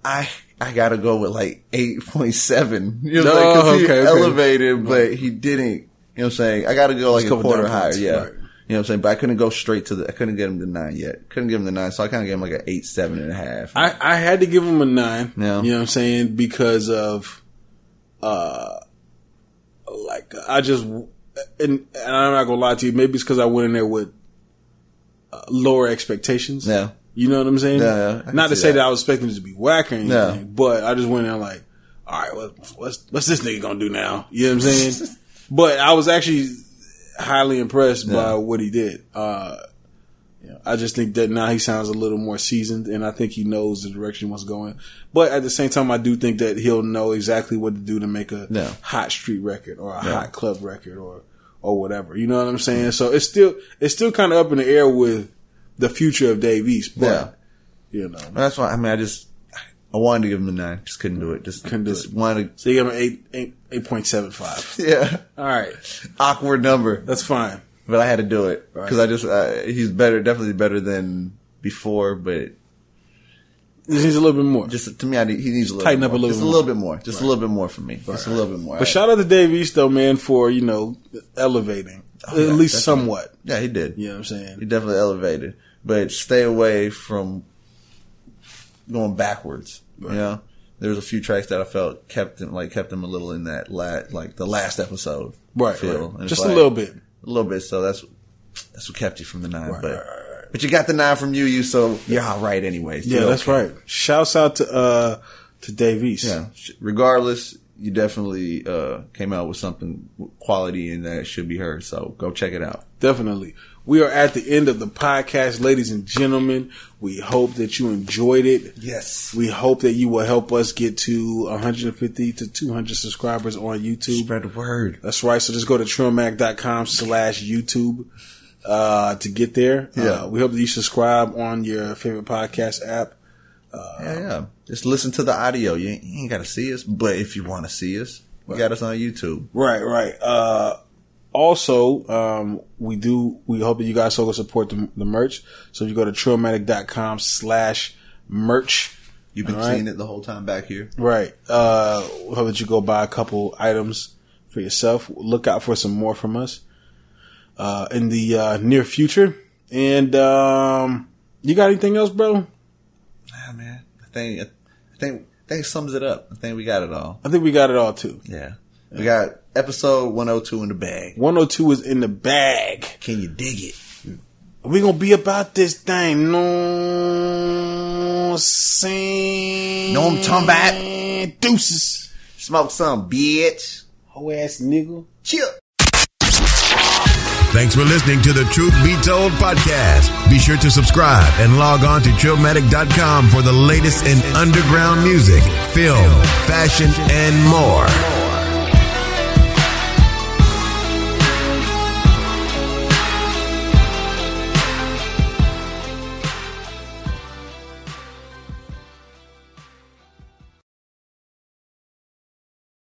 I gotta go with like 8.7. You know, because he elevated, but he didn't. You know what I'm saying? I gotta go like a quarter higher. Yeah. Right. You know what I'm saying? But I couldn't go straight to I couldn't get him to 9 yet. Couldn't give him the 9, so I kind of gave him like an 8, 7.5. I had to give him a 9. Yeah. You know what I'm saying? Because of, like, I just, and I'm not gonna lie to you, maybe it's because I went in there with lower expectations. Yeah. You know what I'm saying? Yeah. Not to say that I was expecting it to be whack or anything, but I just went in there like, all right, what's this nigga gonna do now? You know what I'm saying? But I was actually highly impressed by what he did. I just think that now he sounds a little more seasoned, and I think he knows the direction he wants to go in. But at the same time, I do think that he'll know exactly what to do to make a hot street record or a hot club record or whatever. You know what I'm saying? So it's still kind of up in the air with the future of Dave East. But, you know. That's why, I mean, I wanted to give him a 9. Just couldn't do it. Couldn't do it. Wanted to. So you give him 8.75. Yeah. All right. Awkward number. That's fine. But I had to do it. Because he's definitely better than before, but. He needs a little bit more. Just to me, he needs a little tighten bit up more. a little just bit a little bit more. Just a little bit more for me. Just a little bit more. But shout out to Dave East though, man, for, you know, elevating. At least somewhat. Yeah, he did. You know what I'm saying? He definitely elevated. But stay away from going backwards. Right. You know? There's a few tracks that I felt kept him a little in that the last episode. Right. Feel. Right. Just a little bit. A little bit. So that's what kept you from the 9. But you got the 9 from UU, so you're all right anyways. Yeah, that's right. Shouts out to Dave East. Yeah. Regardless, you definitely came out with something quality and that should be heard. So go check it out. Definitely. We are at the end of the podcast, ladies and gentlemen. We hope that you enjoyed it. Yes. We hope that you will help us get to 150 to 200 subscribers on YouTube. Spread the word. That's right. So just go to trillmatic.com/YouTube to get there. Yeah. We hope that you subscribe on your favorite podcast app. Yeah. Just listen to the audio. You ain't got to see us, but if you want to see us, we got us on YouTube. Right. Also, we hope that you guys also support the merch. So if you go to trillmatic.com/merch. You've been seeing it the whole time back here. Right. We hope that you go buy a couple items for yourself. Look out for some more from us, in the, near future. And, you got anything else, bro? Nah, man. I think it sums it up. I think we got it all. I think we got it all too. Yeah. We got episode 102 in the bag. 102 is in the bag. Can you dig it? We gonna be about this thing. No, sing. Know what I'm talking about? Deuces. Smoke some, bitch. Hoe ass nigga. Chill. Thanks for listening to the Truth Be Told podcast. Be sure to subscribe and log on to trillmatic.com for the latest in underground music, film, fashion, and more.